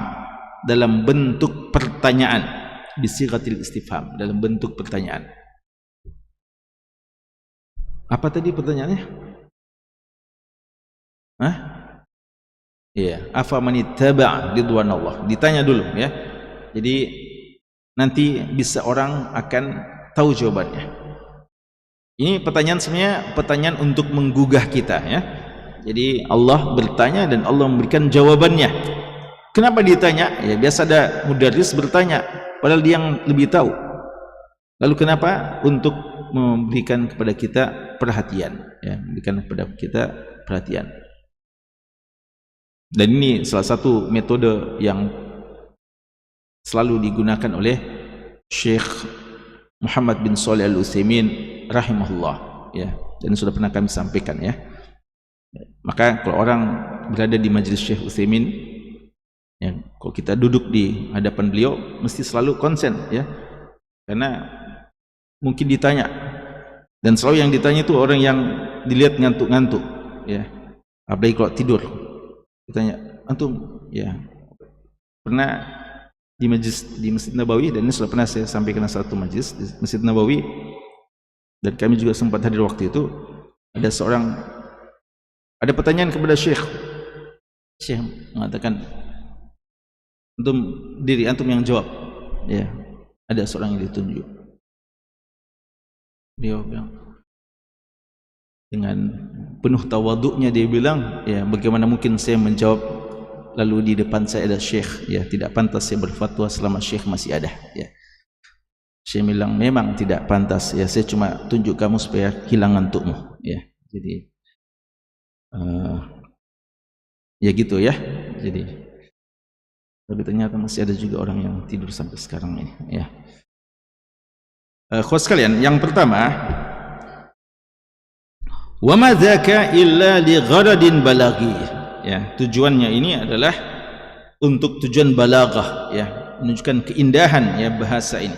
[SPEAKER 7] dalam bentuk pertanyaan. Bisighatil istifham, dalam bentuk pertanyaan. Apa tadi pertanyaannya? Iya, afa manittaba ridwan Allah. Ditanya dulu, ya. Jadi nanti bisa orang akan tahu jawabannya. Ini pertanyaan sebenarnya pertanyaan untuk menggugah kita, ya. Jadi Allah bertanya dan Allah memberikan jawabannya. Kenapa ditanya? Ya, biasa ada mudarris bertanya padahal dia yang lebih tahu. Lalu kenapa? Untuk memberikan kepada kita perhatian, ya, memberikan kepada kita perhatian. Dan ini salah satu metode yang selalu digunakan oleh Syekh Muhammad bin Shalih Al-Utsaimin rahimahullah, ya, dan sudah pernah kami sampaikan, ya. Maka kalau orang berada di majelis Syekh Utsaimin, ya, kalau kita duduk di hadapan beliau mesti selalu konsen, ya, karena mungkin ditanya, dan selalu yang ditanya itu orang yang dilihat ngantuk-ngantuk, ya, apalagi kalau tidur. Ditanya, antum, ya, pernah di Masjid Nabawi, dan ini sudah pernah saya sampaikan satu majlis di Masjid Nabawi, dan kami juga sempat hadir waktu itu. Ada pertanyaan kepada Syekh. Syekh mengatakan, antum diri, antum yang jawab, ya. Ada seorang yang ditunjuk. Dia bilang dengan penuh tawaduknya, dia bilang, ya, bagaimana mungkin saya menjawab lalu di depan saya ada Syekh, ya, tidak pantas saya berfatwa selama Syekh masih ada, ya. Syekh bilang, memang tidak pantas, ya, saya cuma tunjuk kamu supaya hilang ngantukmu, ya. Jadi ya gitu, ya. Jadi tapi ternyata masih ada juga orang yang tidur sampai sekarang ini, ya. Khusus sekalian, yang pertama, wa ma dzaka illa li gharadin balaghi, ya, tujuannya ini adalah untuk tujuan balaghah, ya, menunjukkan keindahan, ya, bahasa ini.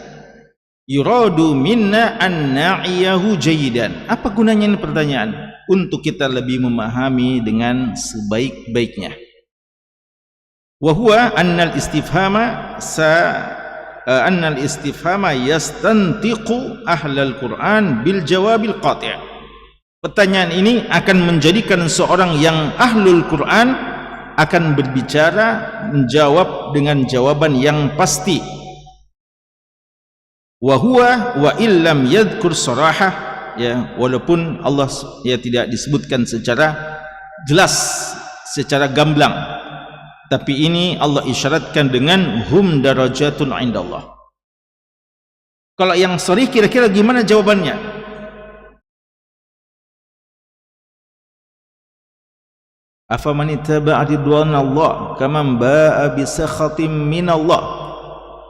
[SPEAKER 7] Yuradu minna an na'iyahu jayidan. Apa gunanya ini pertanyaan? Untuk kita lebih memahami dengan sebaik-baiknya. Wa huwa annal istifhama yastantiqu ahlal Qur'an bil jawabil qati'. Pertanyaan ini akan menjadikan seorang yang ahlul Quran akan berbicara, menjawab dengan jawaban yang pasti. Wa huwa wa illam yadhkur sarahah, ya, walaupun Allah ya tidak disebutkan secara jelas, secara gamblang, tapi ini Allah isyaratkan dengan hum darajatun indallah. Kalau yang sharih kira-kira gimana jawabannya? Afaman ittaba'a ridwanallah kaman ba'a bisakhatim minallah.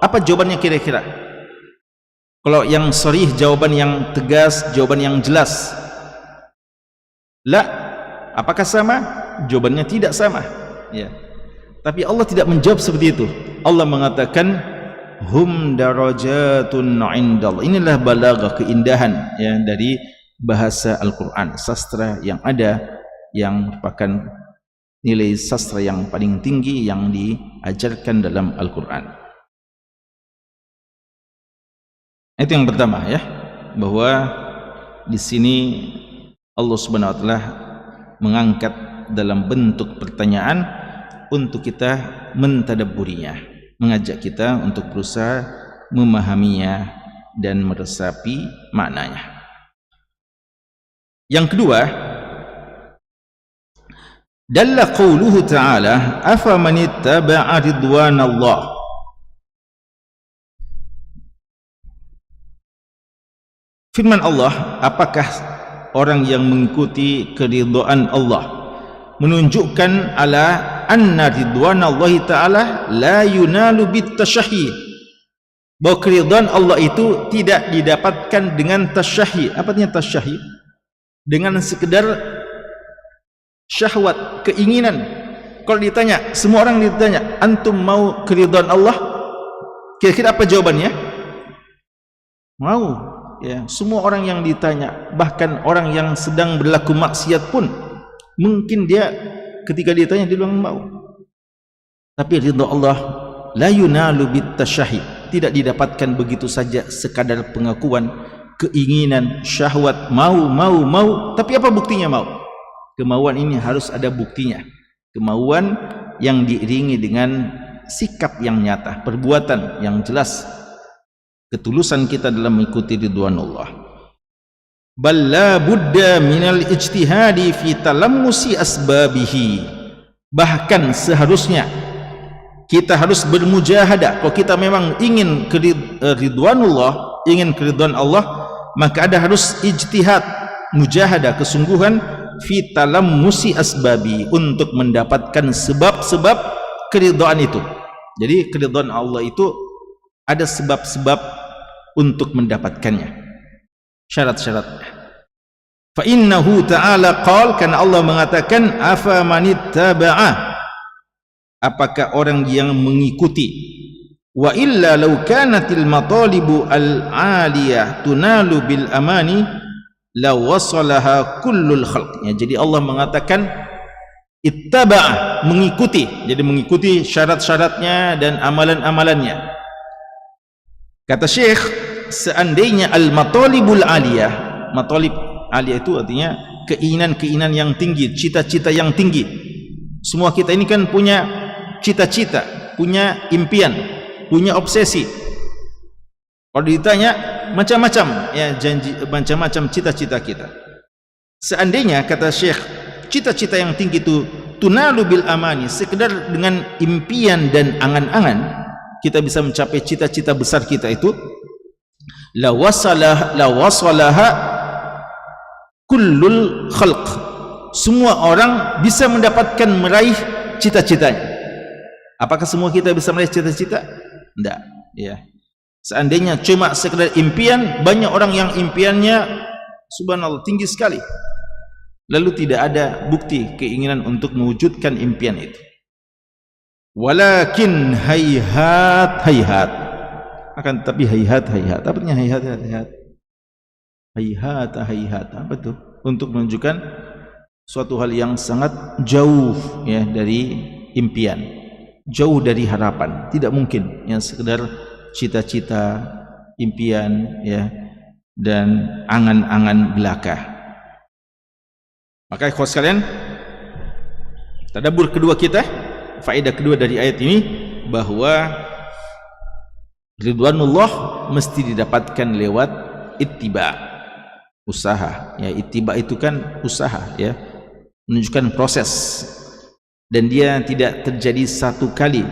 [SPEAKER 7] Apa jawabannya kira-kira? Kalau yang sharih jawaban yang tegas, jawaban yang jelas. La, apakah sama? Jawabannya tidak sama. Ya. Tapi Allah tidak menjawab seperti itu. Allah mengatakan hum darajatun indallah. Inilah balaghah, keindahan ya dari bahasa Al-Qur'an, sastra yang ada, yang merupakan nilai sastra yang paling tinggi yang diajarkan dalam Al-Quran. Itu yang pertama ya, bahwa di sini Allah Subhanahu wa taala mengangkat dalam bentuk pertanyaan untuk kita mentadabburinya, mengajak kita untuk berusaha memahaminya dan meresapi maknanya. Yang kedua, dalla qawluhu ta'ala afaman ittaba'a ridwanallah. Firman Allah, apakah orang yang mengikuti keridhaan Allah, menunjukkan ala anna ridwanallahi ta'ala la yunalu bitasyahi, bahwa keridhaan Allah itu tidak didapatkan dengan tasyahi. Apa artinya tasyahi? Dengan sekedar syahwat, keinginan. Kalau ditanya, semua orang ditanya, antum mau keridhaan Allah? Kira-kira apa jawabannya? Mau. Ya, semua orang yang ditanya, bahkan orang yang sedang berlaku maksiat pun, mungkin dia ketika ditanya dia bilang mau. Tapi ridha Allah la yunalu bitasyahi, tidak didapatkan begitu saja sekadar pengakuan, keinginan, syahwat, mau. Tapi apa buktinya mau? Kemauan ini harus ada buktinya. Kemauan yang diiringi dengan sikap yang nyata, perbuatan yang jelas, ketulusan kita dalam mengikuti ridwanullah. Bal la budda minal ijtihadi fi talammusi asbabihi. Bahkan seharusnya kita harus bermujahadah. Kalau kita memang ingin ridwanullah, ingin keridhaan Allah, maka ada harus ijtihad, mujahadah, kesungguhan fi talammusi asbabi, untuk mendapatkan sebab-sebab keridhaan itu. Jadi keridhaan Allah itu ada sebab-sebab untuk mendapatkannya, syarat-syaratnya. Fa innahu ta'ala qala, kan Allah mengatakan afa manittaba'a, apakah orang yang mengikuti, wa illa law kanatil matalibu al-aliyah tunalu bil amani la wasalaha kullul khalq. Ya, jadi Allah mengatakan ittaba'a, mengikuti, jadi mengikuti syarat-syaratnya dan amalan-amalannya. Kata Syekh, seandainya al-matalibul aliyah, matalib aliyah itu artinya keinginan-keinginan yang tinggi, cita-cita yang tinggi. Semua kita ini kan punya cita-cita, punya impian, punya obsesi. Kalau ditanya macam-macam ya, janji, macam-macam cita-cita kita. Seandainya, kata Syekh, cita-cita yang tinggi itu tunalu bil amani, sekedar dengan impian dan angan-angan kita bisa mencapai cita-cita besar kita itu, la wasalaha kullul khalq, semua orang bisa mendapatkan, meraih cita-citanya. Apakah semua kita bisa meraih cita-cita? Tidak ya. Seandainya cuma sekedar impian, banyak orang yang impiannya subhanallah tinggi sekali, lalu tidak ada bukti keinginan untuk mewujudkan impian itu. Walakin hayhat, akan tetapi hayhat, apa artinya hayhat? Hayhat apa itu? Untuk menunjukkan suatu hal yang sangat jauh ya dari impian, jauh dari harapan. Tidak mungkin yang sekedar cita-cita, impian ya, dan angan-angan belaka. Maka ikhwas sekalian, tadabbur kedua kita, faedah kedua dari ayat ini, bahwa ridwanullah mesti didapatkan lewat ittiba, usaha. Ya, ittiba itu kan usaha, ya, menunjukkan proses, dan dia tidak terjadi satu kali,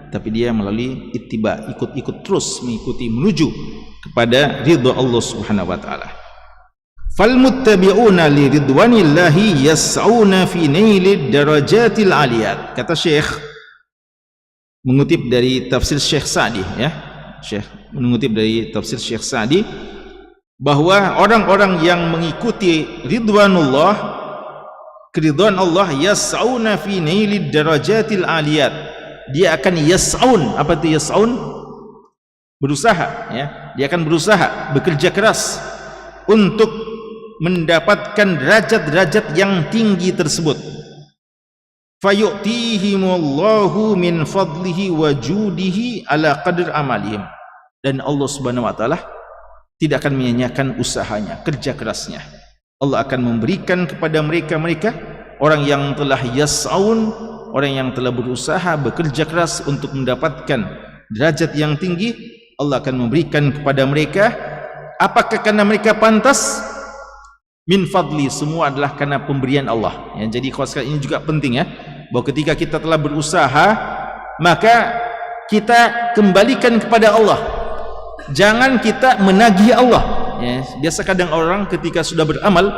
[SPEAKER 7] tapi dia melalui ittiba, ikut-ikut terus mengikuti menuju kepada ridha Allah Subhanahu wa taala. Fal muttabi'una li ridwanillahi yas'una fi nailid darajatil aliyat. Kata Syekh mengutip dari tafsir Syekh Sa'di, ya. Syekh mengutip dari tafsir Syekh Sa'di bahwa orang-orang yang mengikuti ridwanullah, keridhaan Allah, yas'una fi nailid darajatil aliyat. Dia akan yas'un. Apa itu yas'un? Berusaha, ya. Dia akan berusaha, bekerja keras untuk mendapatkan derajat-derajat yang tinggi tersebut. Fayu'tihimullahu min fadlihi wa judihi ala qadr amalihim. Dan Allah Subhanahu wa taala tidak akan menyanyiakan usahanya, kerja kerasnya. Allah akan memberikan kepada mereka orang yang telah yas'aun, orang yang telah berusaha, bekerja keras untuk mendapatkan derajat yang tinggi. Allah akan memberikan kepada mereka. Apakah karena mereka pantas? Min fadli, semua adalah karena pemberian Allah, ya. Jadi khususkan ini juga penting, ya, bahwa ketika kita telah berusaha, maka kita kembalikan kepada Allah. Jangan kita menagih Allah, ya. Biasa kadang orang ketika sudah beramal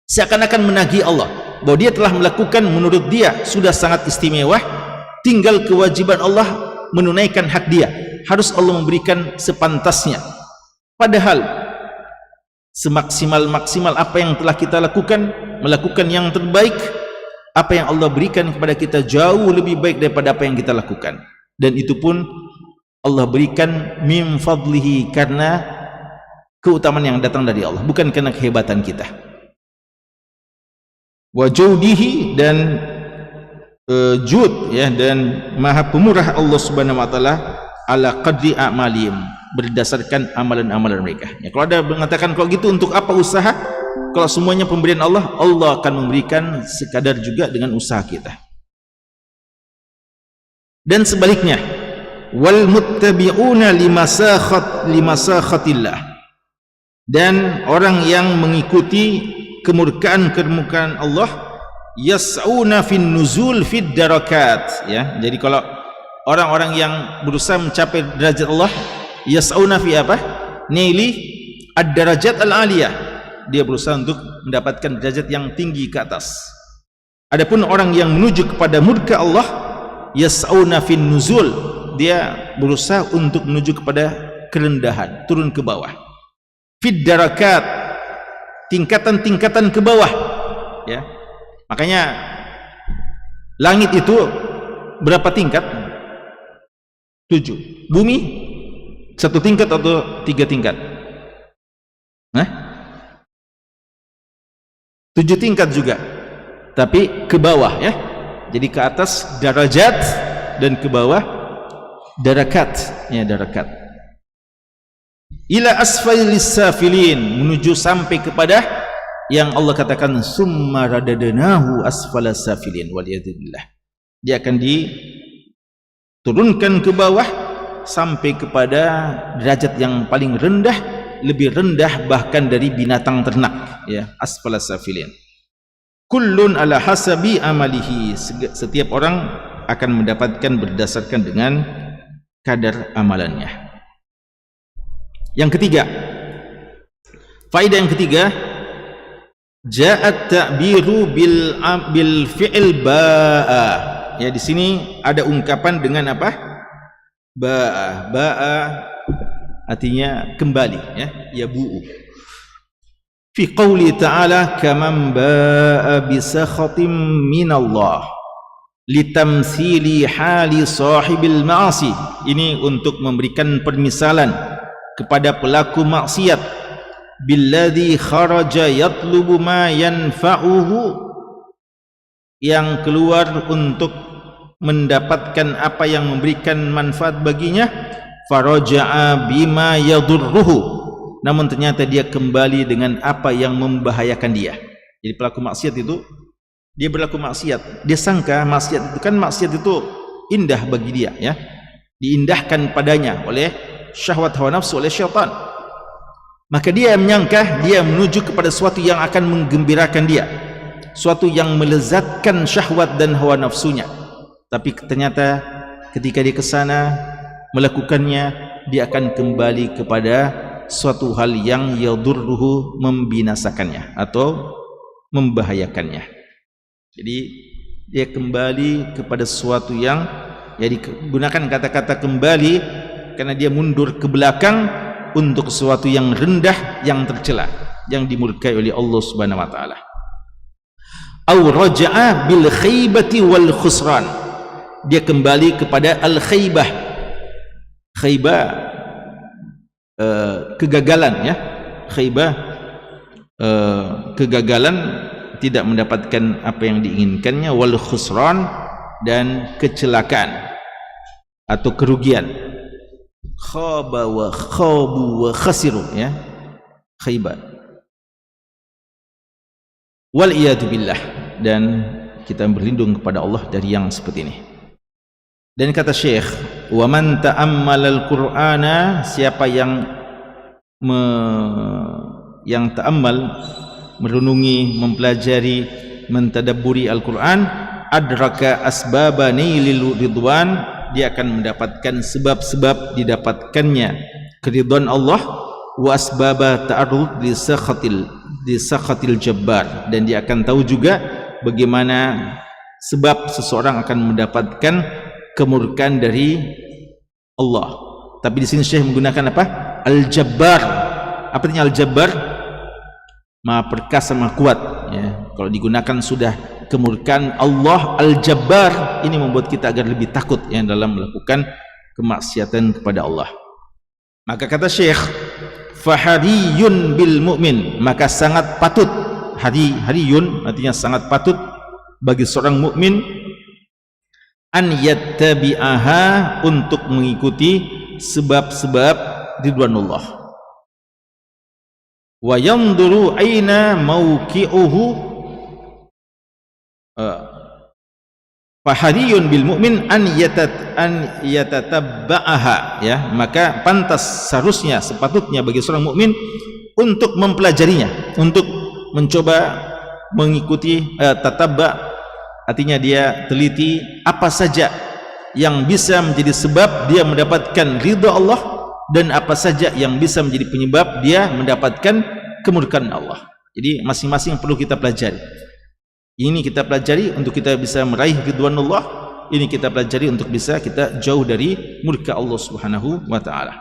[SPEAKER 7] seakan-akan menagih Allah, bahwa dia telah melakukan menurut dia sudah sangat istimewa, tinggal kewajiban Allah menunaikan hak dia, harus Allah memberikan sepantasnya. Padahal semaksimal-maksimal apa yang telah kita lakukan, melakukan yang terbaik, apa yang Allah berikan kepada kita jauh lebih baik daripada apa yang kita lakukan, dan itu pun Allah berikan min fadlihi, karena keutamaan yang datang dari Allah, bukan karena kehebatan kita. Wa judihi, dan jud, ya, dan maha pemurah Allah Subhanahu wa taala ala qadri a'malihim, berdasarkan amalan-amalan mereka. Ya, kalau ada mengatakan kalau gitu untuk apa usaha? Kalau semuanya pemberian Allah, Allah akan memberikan sekadar juga dengan usaha kita. Dan sebaliknya, wal muttabi'una limasakhatillah, dan orang yang mengikuti kemurkaan Allah, yas'una fin nuzul fid darakat, ya. Jadi kalau orang-orang yang berusaha mencapai derajat Allah, yas'una fi apa? Naili ad-darajat al-aliyah. Dia berusaha untuk mendapatkan derajat yang tinggi ke atas. Adapun orang yang menuju kepada murka Allah, yas'una fin nuzul, dia berusaha untuk menuju kepada kerendahan, turun ke bawah. Fid darakat, tingkatan-tingkatan ke bawah, ya. Makanya langit itu berapa tingkat? 7. Bumi 1 tingkat atau 3 tingkat? 7 tingkat juga, tapi ke bawah, ya. Jadi ke atas darajat dan ke bawah darakat, ya, darakat. Ila asfalis safilin, menuju sampai kepada yang Allah katakan summa radadnahu asfalas safilin waliyadzubillah. Dia akan diturunkan ke bawah sampai kepada derajat yang paling rendah, lebih rendah bahkan dari binatang ternak, ya, asfalas safilin. Kullun ala hasabi amalihi, setiap orang akan mendapatkan berdasarkan dengan kadar amalannya. Yang ketiga, faedah yang ketiga, ja'at ta'biru bil fi'il ba'a. Ya, di sini ada ungkapan dengan apa? Ba'a. Ba'a artinya kembali, ya, yabu'u. Fi qouli ta'ala kaman ba'a bisakhatim minallah litamthili hali sahibil ma'asi. Ini untuk memberikan permisalan kepada pelaku maksiat, billadzi kharaja yatlubu ma yanfa'uhu, yang keluar untuk mendapatkan apa yang memberikan manfaat baginya, faraja'a bima yadurruhu, namun ternyata dia kembali dengan apa yang membahayakan dia. Jadi pelaku maksiat itu, dia berlaku maksiat, dia sangka maksiat itu kan, maksiat itu indah bagi dia, ya, diindahkan padanya oleh syahwat hawa nafsu, oleh syaitan. maka dia menyangka dia menuju kepada sesuatu yang akan menggembirakan dia, suatu yang melezatkan syahwat dan hawa nafsunya. Tapi ternyata ketika dia ke sana melakukannya, dia akan kembali kepada suatu hal yang yadurruhu, membinasakannya atau membahayakannya. Jadi dia kembali kepada sesuatu yang, jadi gunakan kata-kata kembali karena dia mundur ke belakang untuk sesuatu yang rendah, yang tercela, yang dimurkai oleh Allah Subhanahu wa taala. Aw raja'a bil khaybati wal khusran, dia kembali kepada al khaybah. Khaybah kegagalan, ya. Khaybah kegagalan, tidak mendapatkan apa yang diinginkannya. Wal khusran, dan kecelakaan atau kerugian. Khaba wa khabu wa khasiru, ya. Khaybah. Wal iyadu billah, dan kita berlindung kepada Allah dari yang seperti ini. Dan kata Syekh, wa man ta'ammala al-Qur'ana, siapa yang ta'ammal, merenungi, mempelajari, mentadabburi Al-Qur'an, adraka asbaba nailil ridwan, dia akan mendapatkan sebab-sebab didapatkannya keridhaan Allah, wa asbaba ta'arrud li sakhatil jabbar, dan dia akan tahu juga bagaimana sebab seseorang akan mendapatkan kemurkaan dari Allah. Tapi di sini Syekh menggunakan apa? Al-Jabbar. Apa artinya Al-Jabbar? Maha perkasa, maha kuat, ya. Kalau digunakan sudah kemurkaan Allah Al-Jabbar, ini membuat kita agar lebih takut, ya, dalam melakukan kemaksiatan kepada Allah. Maka kata Syekh, fahariyun bil mu'min, maka sangat patut, hariyun artinya sangat patut bagi seorang mukmin, an yattabi'aha, untuk mengikuti sebab-sebab ridwanullah, wa yanduru aina mauqi'uhu, fahariyun bil mu'min an yatatabba'aha, ya, maka pantas, seharusnya, sepatutnya bagi seorang mukmin untuk mempelajarinya, untuk mencoba mengikuti. Tatabba artinya dia teliti apa saja yang bisa menjadi sebab dia mendapatkan ridha Allah, dan apa saja yang bisa menjadi penyebab dia mendapatkan kemurkaan Allah. Jadi masing-masing perlu kita pelajari. Ini kita pelajari untuk kita bisa meraih ridwanullah, ini kita pelajari untuk bisa kita jauh dari murka Allah Subhanahu wa taala.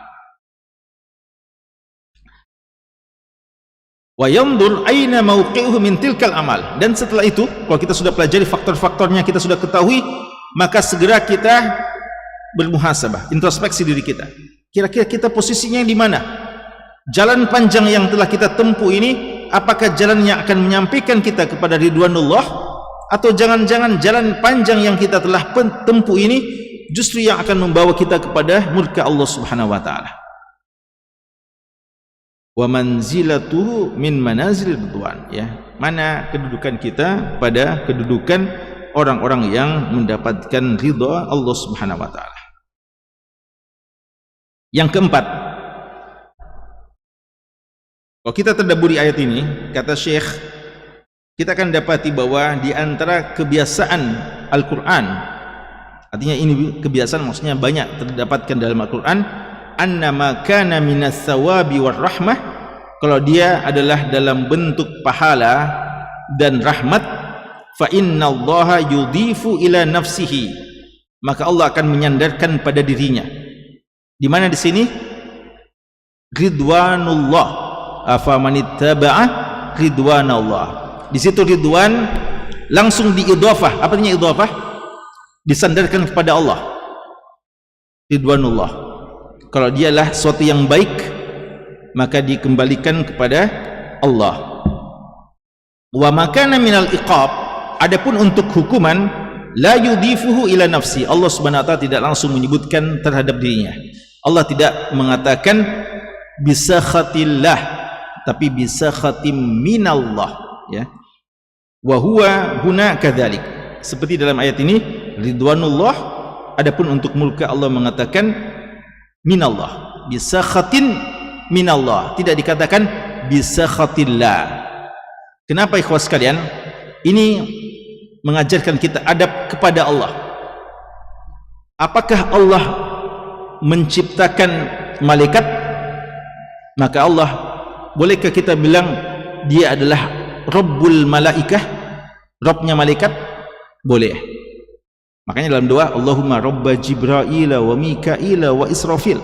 [SPEAKER 7] Wa yandur aina mauqi'uhu min tilkal amal, dan setelah itu kalau kita sudah pelajari faktor-faktornya, kita sudah ketahui, maka segera kita bermuhasabah, introspeksi diri kita. Kira-kira kita posisinya di mana? Jalan panjang yang telah kita tempuh ini, apakah jalan yang akan menyampaikan kita kepada ridwanullah, atau jangan-jangan jalan panjang yang kita telah tempuh ini justru yang akan membawa kita kepada murka Allah Subhanahu wa taala. Wa manzilatuhu min manazil ridwan, ya, mana kedudukan kita pada kedudukan orang-orang yang mendapatkan ridha Allah Subhanahu wa taala. Yang keempat, kalau kita tadabburi ayat ini, kata Syekh, kita akan dapati bahwa di antara kebiasaan Al-Qur'an, artinya ini kebiasaan maksudnya banyak terdapatkan dalam Al-Qur'an, annama kana minas sawabi war rahmah, kalau dia adalah dalam bentuk pahala dan rahmat, fa innallaha yudhifu ila nafsihi, maka Allah akan menyandarkan pada dirinya. Di mana di sini? Ridwanullah, afamanittaba'a ridwanallah. Di situ ridwan langsung diidhafah. Apa artinya idhafah? Disandarkan kepada Allah. Ridwanullah, kalau dialah sesuatu yang baik, maka dikembalikan kepada Allah. Wa makana minal iqab, adapun untuk hukuman, la yudhifuhu ila nafsi, Allah Subhanahu wa taala tidak langsung menyebutkan terhadap dirinya. Allah tidak mengatakan bisakhatillah, tapi bisakhatim minallah, ya. Wa huwa huna kadzalik, seperti dalam ayat ini ridwanullah, adapun untuk murka Allah mengatakan minallah, bisakhatin minallah, tidak dikatakan bisakhatillah. Kenapa ikhwas sekalian? Ini mengajarkan kita adab kepada Allah. Apakah Allah menciptakan malaikat? Maka Allah, bolehkah kita bilang dia adalah Rabbul Malaikah, Rabbnya malaikat? Boleh. Makanya dalam doa, Allahumma Rabba Jibril wa Mikail wa Israfil.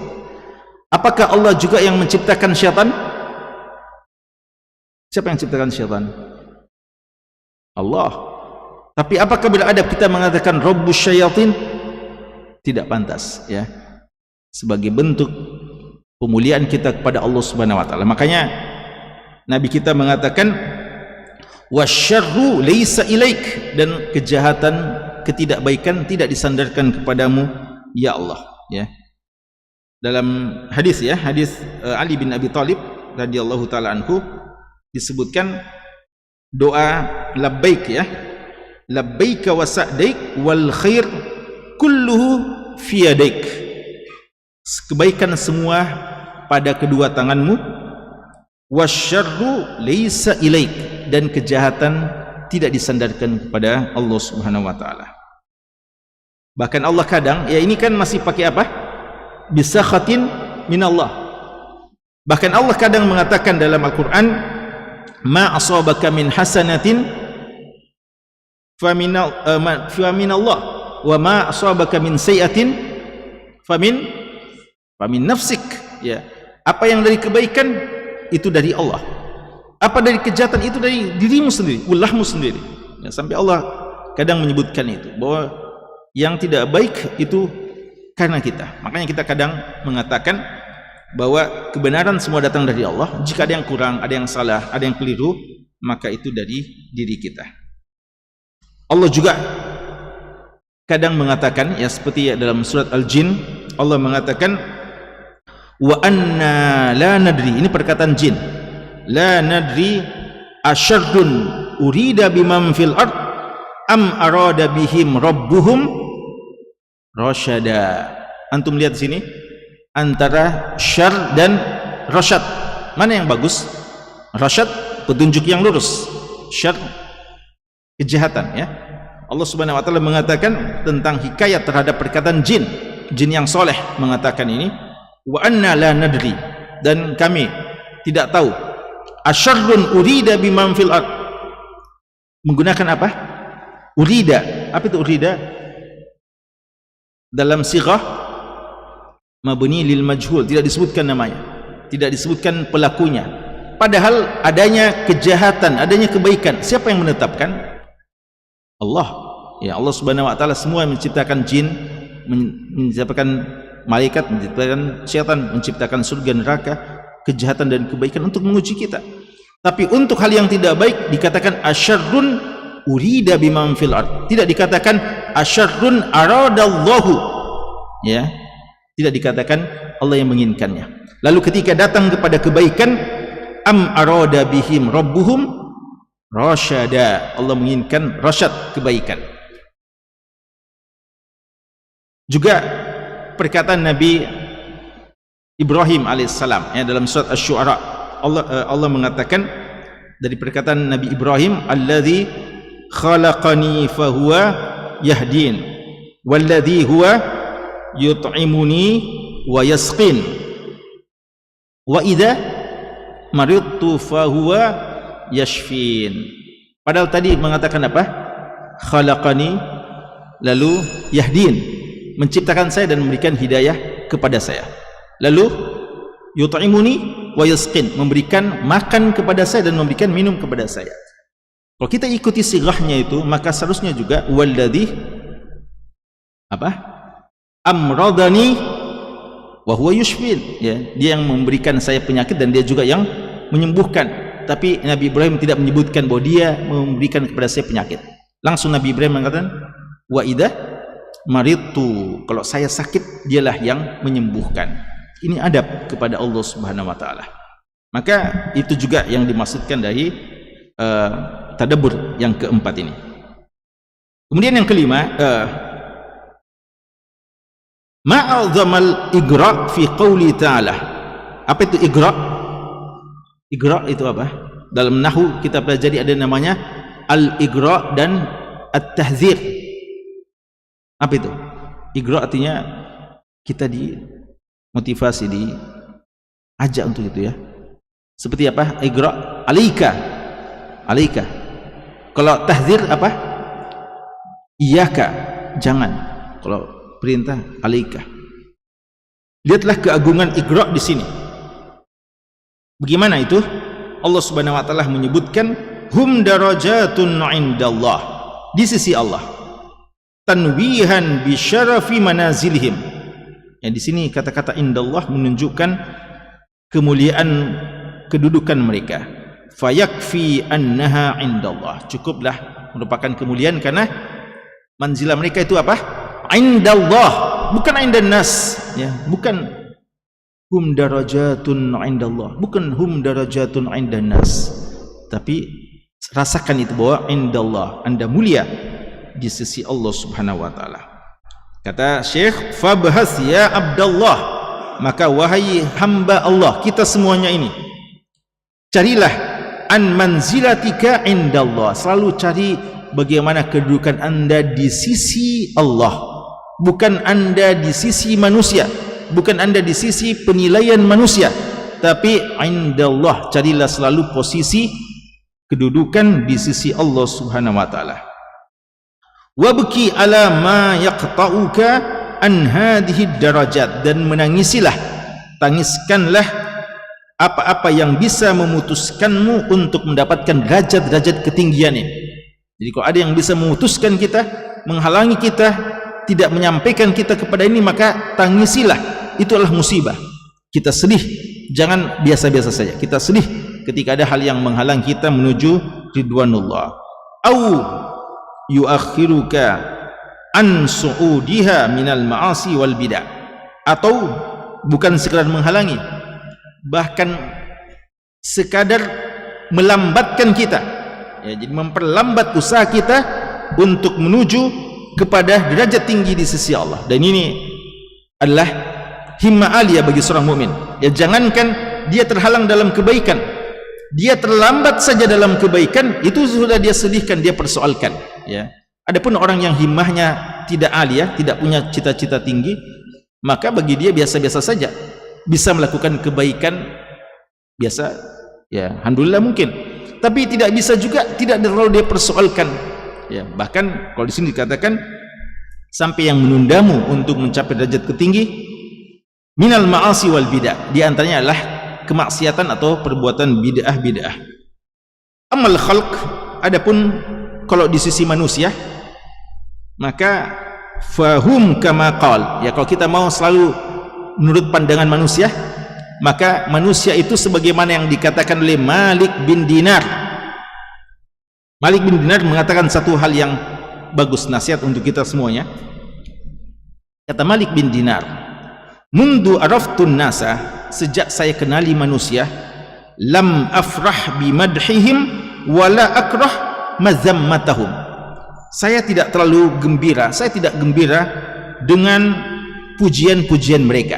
[SPEAKER 7] Apakah Allah juga yang menciptakan syaitan? Siapa yang menciptakan syaitan? Allah. Tapi apakah bila adab kita mengatakan Rabbus Syayatin? Tidak pantas, ya. Sebagai bentuk pemuliaan kita kepada Allah Subhanahu wa taala. Makanya Nabi kita mengatakan wasyarru laisa ilaik, dan kejahatan, ketidakbaikan tidak disandarkan kepadamu ya Allah, ya. Dalam hadis, ya, hadis Ali bin Abi Thalib radhiyallahu taala anhu disebutkan doa labbaik, ya, labbaika wa sa'daik wal khair kulluhu fi yadaik. Kebaikan semua pada kedua tanganmu, wasyarru laisa ilaik, dan kejahatan tidak disandarkan kepada Allah Subhanahu wa taala. Bahkan Allah kadang, ya ini kan masih pakai apa? Bisakhatin minallah. Bahkan Allah kadang mengatakan dalam Al-Qur'an, ma asabaka min hasanatin faminallah wa ma asabaka min sayiatin famin nafsik, ya. Apa yang dari kebaikan itu dari Allah, apa dari kejahatan itu dari dirimu sendiri, ulahmu sendiri, ya. Sampai Allah kadang menyebutkan itu, bahwa yang tidak baik itu karena kita. Makanya kita kadang mengatakan bahwa kebenaran semua datang dari Allah. Jika ada yang kurang, ada yang salah, ada yang keliru, maka itu dari diri kita. Allah juga kadang mengatakan, ya, seperti dalam surat Al-Jin, Allah mengatakan wa anna la nadri, ini perkataan jin, la nadri asyarrun urida biman fil ard am arada bihim rabbuhum rasyada. Antum lihat sini antara syar dan rasyad, mana yang bagus? Rasyad petunjuk yang lurus, syar kejahatan, ya. Allah Subhanahu wa taala mengatakan tentang hikayat terhadap perkataan jin yang soleh, mengatakan ini, wa anna la nadri, dan kami tidak tahu, asyarrun urida biman fil ard, menggunakan apa? Urida. Apa itu urida? Dalam sighah mabni lil majhul, tidak disebutkan namanya, tidak disebutkan pelakunya, padahal adanya kejahatan, adanya kebaikan, siapa yang menetapkan? Allah, ya. Allah Subhanahu wa taala semua menciptakan jin, menciptakan malaikat, menciptakan syaitan, menciptakan surga neraka, kejahatan dan kebaikan untuk menguji kita. Tapi untuk hal yang tidak baik dikatakan asyarrun urida biman fil ard, tidak dikatakan asyarrun aradallahu, ya, tidak dikatakan Allah yang menginginkannya. Lalu ketika datang kepada kebaikan, am arada bihim rabbuhum rasyada, Allah menginginkan rasyad, kebaikan. Juga perkataan Nabi Ibrahim alaihissalam, ya, dalam surat Asy-Syu'ara, Allah mengatakan dari perkataan Nabi Ibrahim, alladzi khalaqani fahuwa yahdin walladzi huwa yut'imuni wa yasqin wa idza maridtu fahuwa yashfin. Padahal tadi mengatakan apa? Khalaqani, lalu yahdin, menciptakan saya dan memberikan hidayah kepada saya. Lalu yut'imuni wa yasqin, memberikan makan kepada saya dan memberikan minum kepada saya. Kalau kita ikuti sighahnya itu, maka seharusnya juga walladzi apa? Amradani wa huwa yushfin, ya, dia yang memberikan saya penyakit dan dia juga yang menyembuhkan. Tapi Nabi Ibrahim tidak menyebutkan bahwa dia memberikan kepada saya penyakit. Langsung Nabi Ibrahim mengatakan wa idza maridtu, kalau saya sakit dialah yang menyembuhkan. Ini adab kepada Allah Subhanahu wa taala. Maka itu juga yang dimaksudkan dari tadabbur yang keempat ini. Kemudian yang kelima, ma'azamal igra fi qouli ta'ala Apa itu igra? Igra itu apa? Dalam nahwu kita pelajari ada namanya al-igra dan at-tahzir. Apa itu? Igra artinya kita dimotivasi, diajak untuk itu ya. Seperti apa? Igra, alaika. Alaika. Kalau tahzir apa? Iyaka, jangan. Kalau perintah alaika. Lihatlah keagungan igra di sini. Bagaimana itu? Allah Subhanahu wa taala menyebutkan hum darajatun 'indallah, di sisi Allah. Tanwihan bi syarafi manazilihim. Ya, di sini kata-kata indallah menunjukkan kemuliaan kedudukan mereka. Fayakfi annaha indallah. Cukuplah merupakan kemuliaan karena manzilah mereka itu apa? Indallah, bukan indan nas, ya, bukan hum darajatun indallah, bukan hum darajatun indan nas. Tapi rasakan itu bahwa indallah, Anda mulia di sisi Allah Subhanahu wa taala. Kata Syekh, fabhas ya Abdullah, maka wahai hamba Allah, kita semuanya ini, carilah an manzilatika indallah, selalu cari bagaimana kedudukan Anda di sisi Allah, bukan Anda di sisi manusia, bukan Anda di sisi penilaian manusia, tapi indallah, carilah selalu posisi kedudukan di sisi Allah Subhanahu wa taala. Wabki ala ma yaqta'uka an hadhihi darajat, dan menangisilah, tangiskanlah apa-apa yang bisa memutuskanmu untuk mendapatkan derajat-derajat ketinggian ini. Jadi kalau ada yang bisa memutuskan kita, menghalangi kita, tidak menyampaikan kita kepada ini, maka tangisilah. Itulah musibah. Kita sedih, jangan biasa-biasa saja. Kita sedih ketika ada hal yang menghalang kita menuju ridwanullah. Au yuakhiruka an su'udiha minal ma'asi wal bid'ah, atau bukan sekadar menghalangi, bahkan sekadar melambatkan kita, ya, jadi memperlambat usaha kita untuk menuju kepada derajat tinggi di sisi Allah. Dan ini adalah himmah aliyah bagi seorang mukmin. Ya, jangankan dia terhalang dalam kebaikan, dia terlambat saja dalam kebaikan, itu sudah dia sedihkan, dia persoalkan, ya. Adapun orang yang himmahnya tidak aliyah, tidak punya cita-cita tinggi, maka bagi dia biasa-biasa saja, bisa melakukan kebaikan biasa, ya, alhamdulillah mungkin, tapi tidak bisa juga, tidak terlalu dia persoalkan, ya. Bahkan kalau di sini dikatakan sampai yang menundamu untuk mencapai derajat ketinggi minal ma'asi wal bid'ah, di antaranya adalah kemaksiatan atau perbuatan bid'ah. Amal khalq, adapun kalau di sisi manusia, maka fahum kama qal, ya, kalau kita mau selalu menurut pandangan manusia, maka manusia itu sebagaimana yang dikatakan oleh Malik bin Dinar. Malik bin Dinar mengatakan satu hal yang bagus, nasihat untuk kita semuanya. Kata Malik bin Dinar, mundu araftun nasa, sejak saya kenali manusia, lam afrah bimadhihim wala akrah mazammatahum. Saya tidak terlalu gembira, saya tidak gembira dengan pujian-pujian mereka,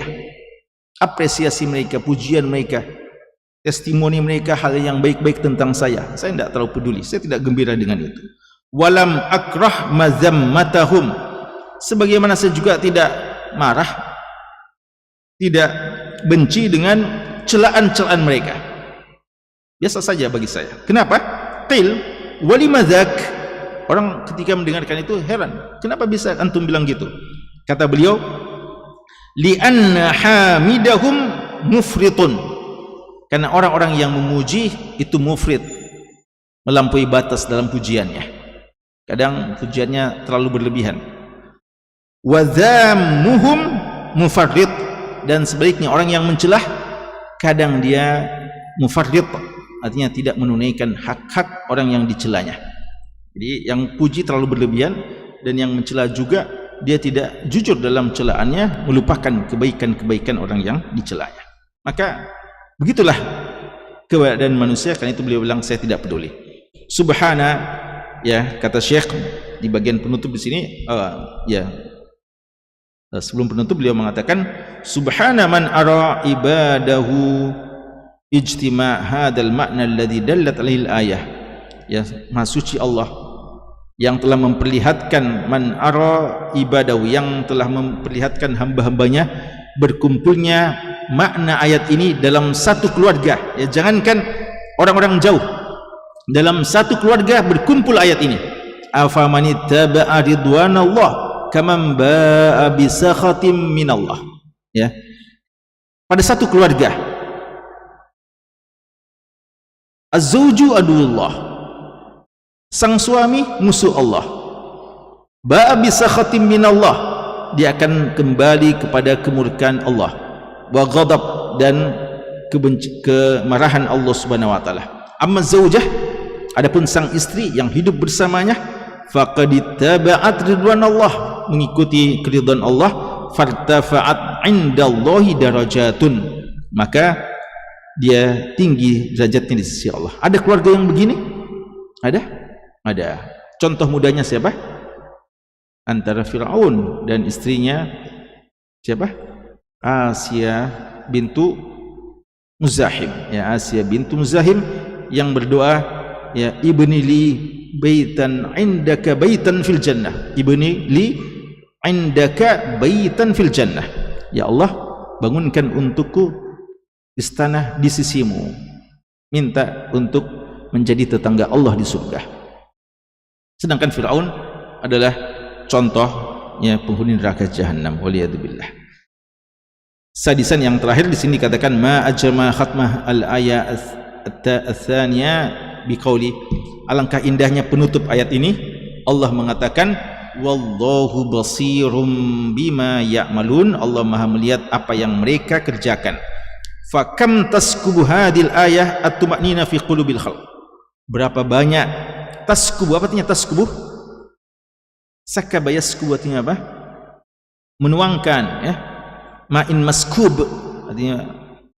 [SPEAKER 7] apresiasi mereka, pujian mereka, testimoni mereka, hal yang baik-baik tentang saya tidak terlalu peduli, saya tidak gembira dengan itu. Walam akrah mazammatahum, sebagaimana saya juga tidak marah, tidak benci dengan celaan-celaan mereka, biasa saja bagi saya. Kenapa? Qil walimadzak, orang ketika mendengarkan itu heran, kenapa bisa antum bilang gitu? Kata beliau, li'anna hamidahum mufritun, karena orang-orang yang memuji itu mufrit, melampaui batas dalam pujiannya, kadang pujiannya terlalu berlebihan. Wa dhammuhum mufarrid, dan sebaliknya orang yang mencelah kadang dia mufarrid, artinya tidak menunaikan hak-hak orang yang dicelanya. Jadi yang puji terlalu berlebihan, dan yang mencela juga dia tidak jujur dalam celaannya, melupakan kebaikan-kebaikan orang yang dicelanya. Maka begitulah keadaan manusia, karena itu beliau bilang saya tidak peduli. Subhana, ya, kata Syekh di bagian penutup di sini, ya, Sebelum penutup beliau mengatakan, subhana man ara ibadahu ijtima' hadzal makna alladhi dallat alaihi al-ayah. Ya, Maha suci Allah yang telah memperlihatkan man ara ibadahu, yang telah memperlihatkan hamba-hambanya berkumpulnya makna ayat ini dalam satu keluarga. Ya, jangankan orang-orang jauh, dalam satu keluarga berkumpul ayat ini. Afamanittaba'a ridwanallah kaman ba'a bisakhatim minallah. Ya, pada satu keluarga, az-zawju aduwwullah, sang suami musuh Allah, ba'a bisakhatim minallah, dia akan kembali kepada kemurkaan Allah, wa ghadab, dan kemarahan Allah Subhanahu wa taala. Amma zaujah, adapun sang istri yang hidup bersamanya, faqad ittaba'at ridwanallah, mengikuti keridhaan Allah, fartafa'at 'indallahi darajatun, maka dia tinggi derajatnya di sisi Allah. Ada keluarga yang begini? Ada. Contoh mudanya siapa? Antara Fir'aun dan istrinya siapa? Asia bintu Muzahim. Ya, Asia bintu Muzahim yang berdoa, ya, ibni li baitan indaka baitan fil jannah. Ibni li indaka baitan fil jannah. Ya Allah, bangunkan untukku istana di sisimu. Minta untuk menjadi tetangga Allah di surga. Sedangkan Fir'aun adalah contohnya penghuni neraka jahanam, waliyadzubillah. Sadisan yang terakhir di sini katakan ma ajma khatmah al-ayat ats-tsaniyah biqauli, alangkah indahnya penutup ayat ini. Allah mengatakan wallahu basirum bima ya'malun, Allah Maha melihat apa yang mereka kerjakan. Fa kam taskubu hadil ayah at-tuma'nina fi qulubil khalq, berapa banyak taskubu, apa artinya taskubu? Sakaba yaskubu artinya apa? Menuangkan, ya. Ma'in maskub artinya,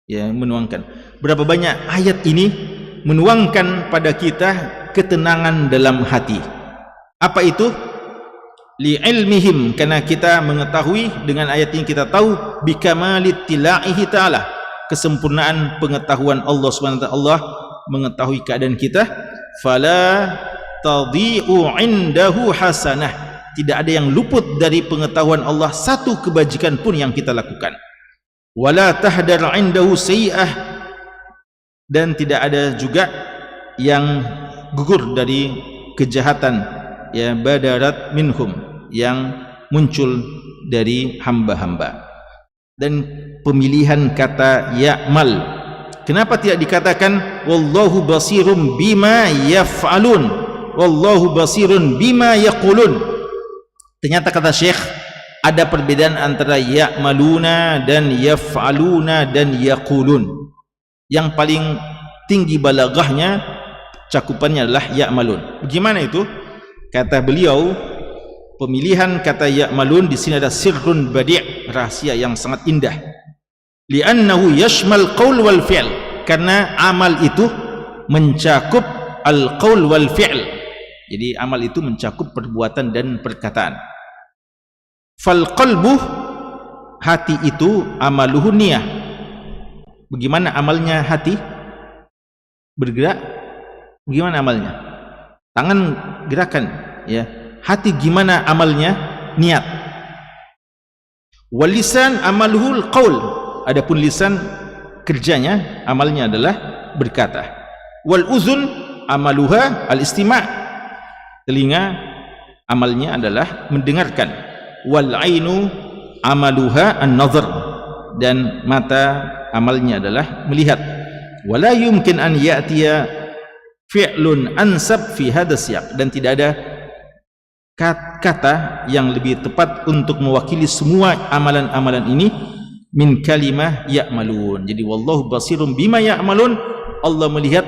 [SPEAKER 7] ya, menuangkan. Berapa banyak ayat ini menuangkan pada kita ketenangan dalam hati. Apa itu? Li ilmihim, karena kita mengetahui dengan ayat ini, kita tahu bikamalit tilaihi ta'ala, kesempurnaan pengetahuan Allah Subhanahu wa ta'ala. Allah mengetahui keadaan kita. Fala tadhi'u indahu hasanah, tidak ada yang luput dari pengetahuan Allah satu kebajikan pun yang kita lakukan. Wala tahdar indahu sayyi'ah, dan tidak ada juga yang gugur dari kejahatan, ya, badarat minhum, yang muncul dari hamba-hamba. Dan pemilihan kata ya'mal, kenapa tidak dikatakan wallahu basirum bima yaf'alun, wallahu basirun bima yaqulun? Ternyata kata Syekh, ada perbedaan antara ya'maluna dan yaf'aluna dan yaqulun. Yang paling tinggi balaghahnya, cakupannya adalah ya'malun. Bagaimana itu? Kata beliau, pemilihan kata ya'malun di sini ada sirrun badi', rahasia yang sangat indah. Li'annahu yashmal qaul wal fi'l, karena amal itu mencakup al-qaul wal fi'l. Jadi amal itu mencakup perbuatan dan perkataan. Fal qalbu, hati itu, amaluhu niyah. Bagaimana amalnya hati? Bergerak. Bagaimana amalnya? Tangan gerakan, ya. Hati gimana amalnya? Niat. Wal lisan amaluhul qaul, adapun lisan kerjanya, amalnya adalah berkata. Wal uzun amaluha al-istima', telinga amalnya adalah mendengarkan. Wal ainu amaluha an-nazar, dan mata amalnya adalah melihat. Wala yumkin an ya'tiya fi'lun ansab fi hadha siyaq, dan tidak ada kata yang lebih tepat untuk mewakili semua amalan-amalan ini min kalimah ya'malun. Jadi wallahu basirum bima ya'malun, Allah melihat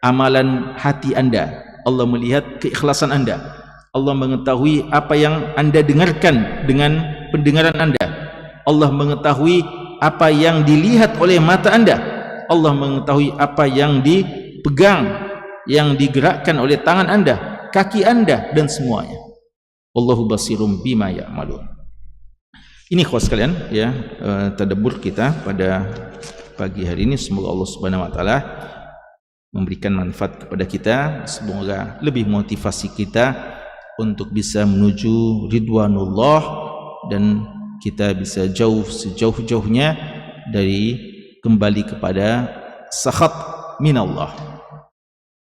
[SPEAKER 7] amalan hati Anda, Allah melihat keikhlasan Anda, Allah mengetahui apa yang Anda dengarkan dengan pendengaran Anda, Allah mengetahui apa yang dilihat oleh mata Anda, Allah mengetahui apa yang dipegang, yang digerakkan oleh tangan Anda, kaki Anda, dan semuanya. Wallahu basirum bima ya'malun. Ini khos kalian ya, tadabbur kita pada pagi hari ini. Semoga Allah Subhanahu wa taala memberikan manfaat kepada kita, semoga lebih motivasi kita untuk bisa menuju ridwanullah dan kita bisa jauh sejauh-jauhnya dari kembali kepada sakhat minallah.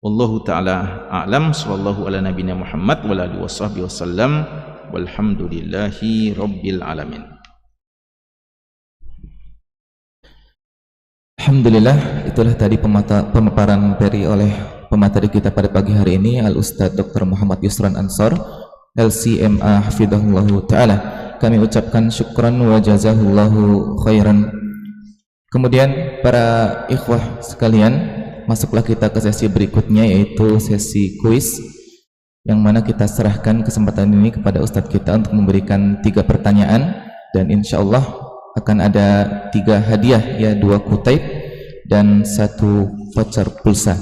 [SPEAKER 7] Wallahu taala a'lam. Sallallahu ala nabiyina Muhammad wa alihi washabbihi wasallam. Walhamdulillahi rabbil alamin.
[SPEAKER 5] Alhamdulillah, itulah tadi pemaparan peri oleh pemateri kita pada pagi hari ini, Al-Ustadz Dr. Muhammad Yusran Ansor, LCMA hafidhahullahu ta'ala. Kami ucapkan syukran wa jazahullahu khairan. Kemudian para ikhwah sekalian, masuklah kita ke sesi berikutnya, yaitu sesi kuis, yang mana kita serahkan kesempatan ini kepada Ustadz kita untuk memberikan 3 pertanyaan, dan insya Allah akan ada 3 hadiah, ya 2 kutaib dan 1 voucher pulsa.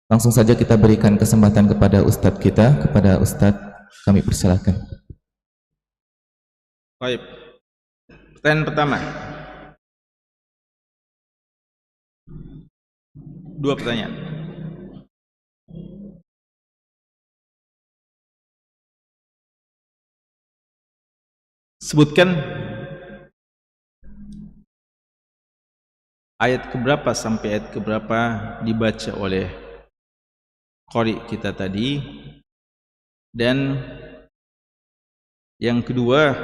[SPEAKER 5] Langsung saja kita berikan kesempatan kepada Ustadz kita. Kepada Ustadz kami persilahkan.
[SPEAKER 7] Baik. Pertanyaan pertama. 2 pertanyaan. Sebutkan ayat keberapa sampai ayat keberapa dibaca oleh qari kita tadi, dan yang kedua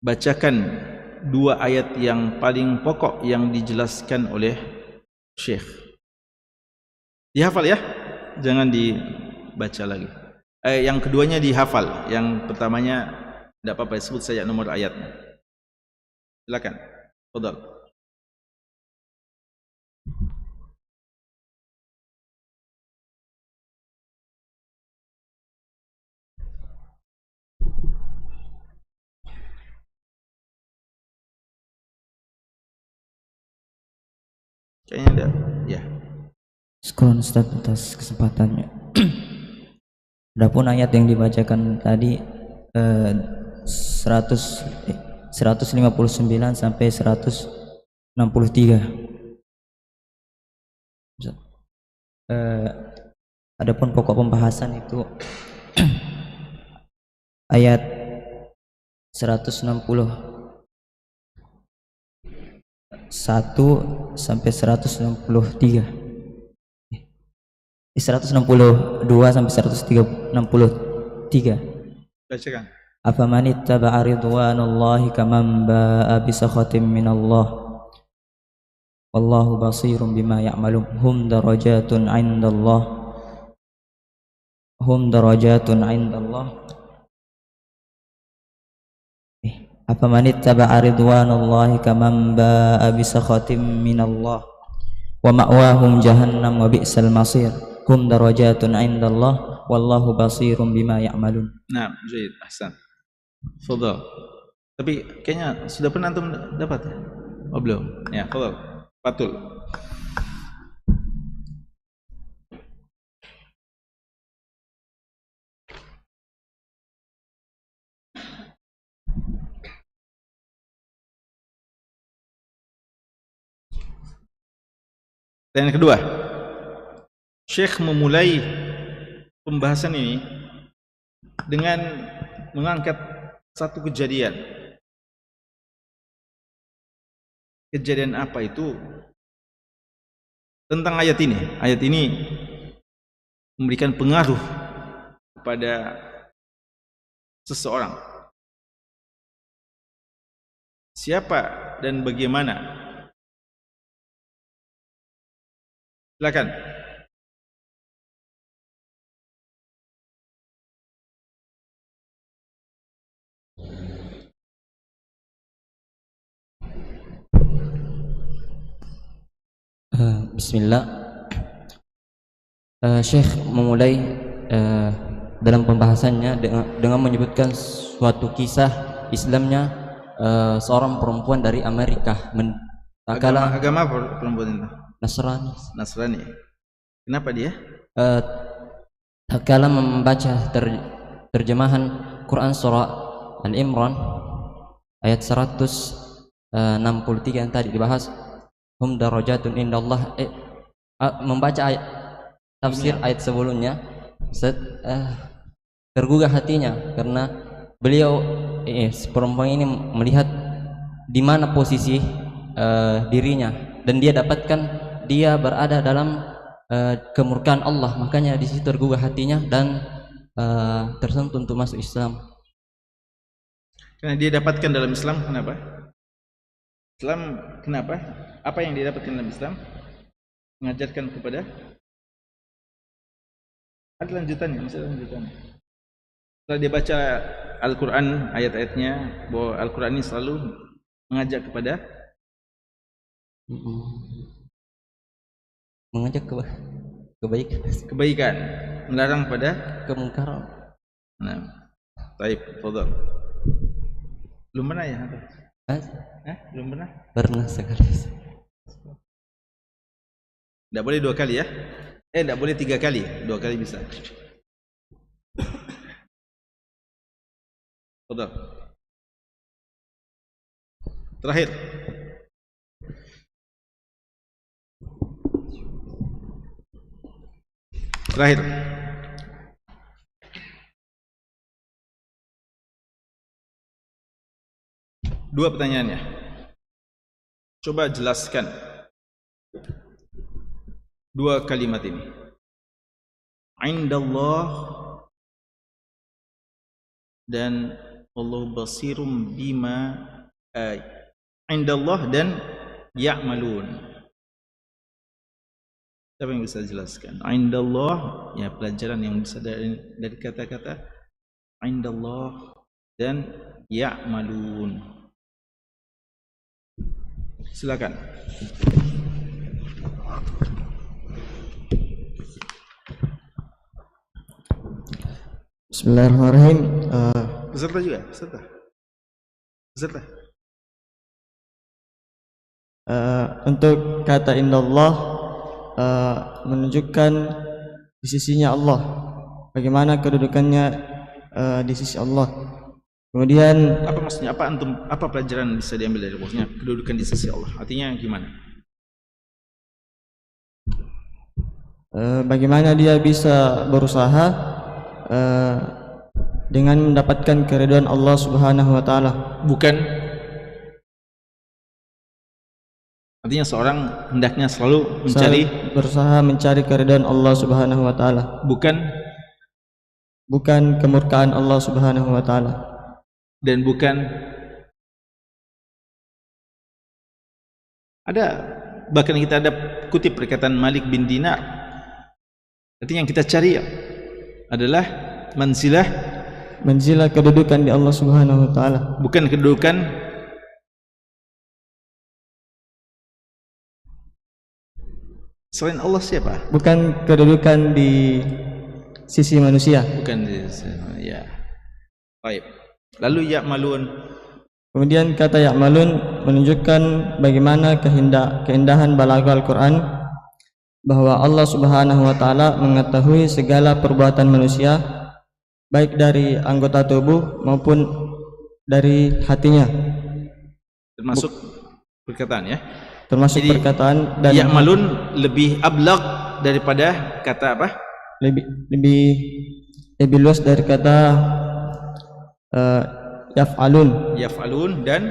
[SPEAKER 7] bacakan 2 ayat yang paling pokok yang dijelaskan oleh Syekh. Dihafal ya, jangan dibaca lagi. Yang keduanya dihafal, yang pertamanya tidak apa-apa, sebut saja nomor ayatnya. Silakan. Fadhal. Kayaknya ada, ya.
[SPEAKER 6] Syukron Ustaz atas kesempatannya. Adapun ayat yang dibacakan tadi 159 sampai 163. Adapun pokok pembahasan itu ayat 161 sampai 163. 162 sampai 163.
[SPEAKER 7] Bacakan.
[SPEAKER 6] Afaman ittaba'a ridwanallahi kaman ba'a bisakhatin minallah wallahu basirun bima ya'malun hum darajatun 'indallah Afaman ittaba'a ridwanallahi kaman ba'a bisakhatin minallah wa ma'wahum jahannam wa bi'sal masir hum darajatun 'indallah wallahu basirun bima ya'malun.
[SPEAKER 7] Nah, baik, ahsan. Fadhal. Tapi kayaknya sudah pernah antum dapat ya? Oh belum. Ya, fadhal. Patul. Dan yang kedua, Syekh memulai pembahasan ini dengan mengangkat satu kejadian. Kejadian apa itu? Tentang ayat ini. Ayat ini memberikan pengaruh kepada seseorang. Siapa dan bagaimana? Silakan.
[SPEAKER 6] Bismillah. Syekh memulai dalam pembahasannya dengan menyebutkan suatu kisah Islamnya seorang perempuan dari Amerika.
[SPEAKER 7] Agama perempuan itu? Nasrani. Kenapa dia?
[SPEAKER 6] Kala membaca terjemahan Quran surah Al-Imran ayat 163 yang tadi dibahas, hum darajatun indallah, membaca ayat tafsir ayat sebelumnya tergugah hatinya karena beliau perempuan ini melihat di mana posisi dirinya dan dia dapatkan dia berada dalam kemurkaan Allah, makanya di situ tergugah hatinya dan tersentuh untuk masuk Islam.
[SPEAKER 7] Karena dia dapatkan dalam Islam, kenapa? Islam kenapa? Apa yang dia dapatkan dalam Islam? Mengajarkan kepada, ada lanjutannya, misalnya lanjutannya. Setelah dia baca Al-Quran ayat-ayatnya, bahwa Al-Quran ini selalu mengajak kepada
[SPEAKER 6] mengajak
[SPEAKER 7] kebaikan, melarang pada
[SPEAKER 6] kemungkaran.
[SPEAKER 7] Nah, baik, fadhil. Belum pernah ya? Belum pernah?
[SPEAKER 6] Pernah sekali.
[SPEAKER 7] Tidak boleh 2 kali ya? Tidak boleh 3 kali, 2 kali bisa. Fadhil. Terakhir. Terakhir. Dua pertanyaannya. Coba jelaskan 2 kalimat ini. Indallah dan Allah basirum bima, indallah dan ya'malun. Siapa yang bisa jelaskan? Indallah, ya pelajaran yang bisa dari kata-kata indallah dan ya'malun. Silakan.
[SPEAKER 6] Bismillahirrahmanirrahim.
[SPEAKER 7] Peserta juga, peserta.
[SPEAKER 6] Untuk kata indallah menunjukkan di sisinya Allah, bagaimana kedudukannya di sisi Allah. Kemudian
[SPEAKER 7] apa maksudnya? Apa pelajaran bisa diambil dari bosnya kedudukan di sisi Allah? Artinya gimana?
[SPEAKER 6] Bagaimana dia bisa berusaha dengan mendapatkan keridhaan Allah Subhanahu wa taala.
[SPEAKER 7] Bukan, artinya seorang hendaknya selalu
[SPEAKER 6] berusaha mencari keridhaan Allah Subhanahu wa taala. Bukan kemurkaan Allah Subhanahu wa taala.
[SPEAKER 7] Dan bukan ada, bahkan kita ada kutip perkataan Malik bin Dinar. Artinya yang kita cari adalah manzilah
[SPEAKER 6] kedudukan di Allah Subhanahu wa taala,
[SPEAKER 7] bukan kedudukan selain Allah. Siapa?
[SPEAKER 6] Bukan kedudukan di sisi manusia.
[SPEAKER 7] Bukan di ya. Baik. Lalu ya'malun.
[SPEAKER 6] Kemudian kata ya'malun menunjukkan bagaimana keindahan balaghah Al-Qur'an, bahwa Allah Subhanahu wa taala mengetahui segala perbuatan manusia, baik dari anggota tubuh maupun dari hatinya.
[SPEAKER 7] Termasuk perkataan ya.
[SPEAKER 6] Termasuk
[SPEAKER 7] jadi,
[SPEAKER 6] perkataan dan
[SPEAKER 7] ya'malun lebih ablaq daripada kata apa?
[SPEAKER 6] Lebih luas dari kata yaf'alun
[SPEAKER 7] dan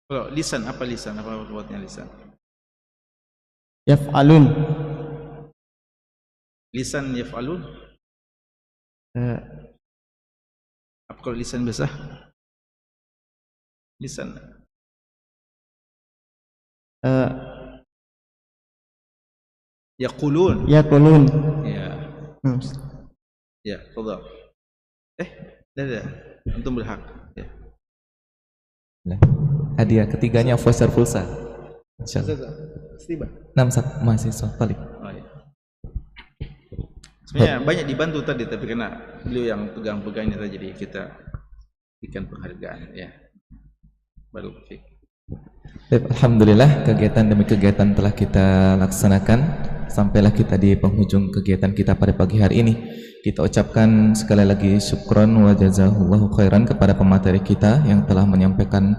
[SPEAKER 7] kalau lisan apa buatnya lisan?
[SPEAKER 6] Yaf'alun.
[SPEAKER 7] Lisan yaf'alun. Apa kalau lisan basah? Lisan yaqulun. Ya. Ya, fadhal. Dah. Antum berhak. Ya.
[SPEAKER 5] Hadiah ketiganya voucher pulsa. Insyaallah.
[SPEAKER 7] Tiba.
[SPEAKER 5] 6 mahasiswa Talib.
[SPEAKER 7] Oh, ya. Sebenarnya banyak dibantu tadi, tapi karena beliau yang pegang ini tadi, jadi kita berikan penghargaan ya. Baru fik.
[SPEAKER 5] Alhamdulillah, kegiatan demi kegiatan telah kita laksanakan. Sampailah kita di penghujung kegiatan kita pada pagi hari ini. Kita ucapkan sekali lagi syukron wa jazahullahu khairan kepada pemateri kita yang telah menyampaikan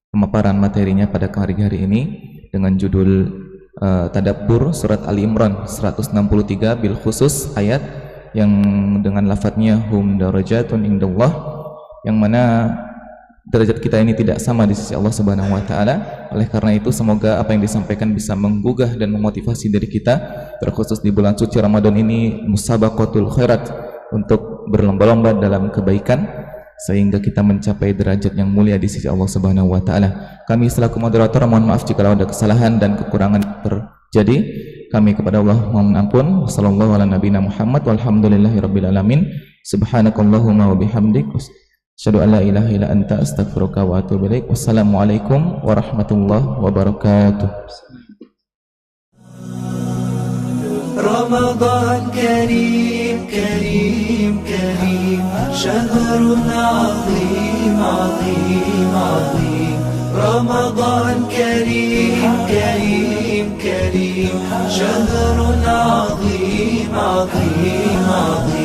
[SPEAKER 5] pemaparan materinya pada hari ini dengan judul Tadabbur Surat Ali Imran 163 bil khusus ayat yang dengan lafadznya hum darajatun indallah, yang mana derajat kita ini tidak sama di sisi Allah Subhanahu wa taala. Oleh karena itu semoga apa yang disampaikan bisa menggugah dan memotivasi diri kita, terkhusus di bulan suci Ramadan ini, musabaqatul khairat, untuk berlomba-lomba dalam kebaikan sehingga kita mencapai derajat yang mulia di sisi Allah Subhanahu wa taala. Kami selaku moderator mohon maaf jika ada kesalahan dan kekurangan terjadi. Kami kepada Allah mohon ampun. Wassallallahu ala nabiyina Muhammad walhamdulillahirabbil alamin. Subhanakallahumma wa bihamdik asyhadu an la ilaha illa anta astaghfiruka wa atubu ilaik. Wassalamualaikum warahmatullahi wabarakatuh.
[SPEAKER 1] رمضان كريم كريم كريم شهر عظيم عظيم عظيم رمضان كريم كريم كريم شهر عظيم عظيم عظيم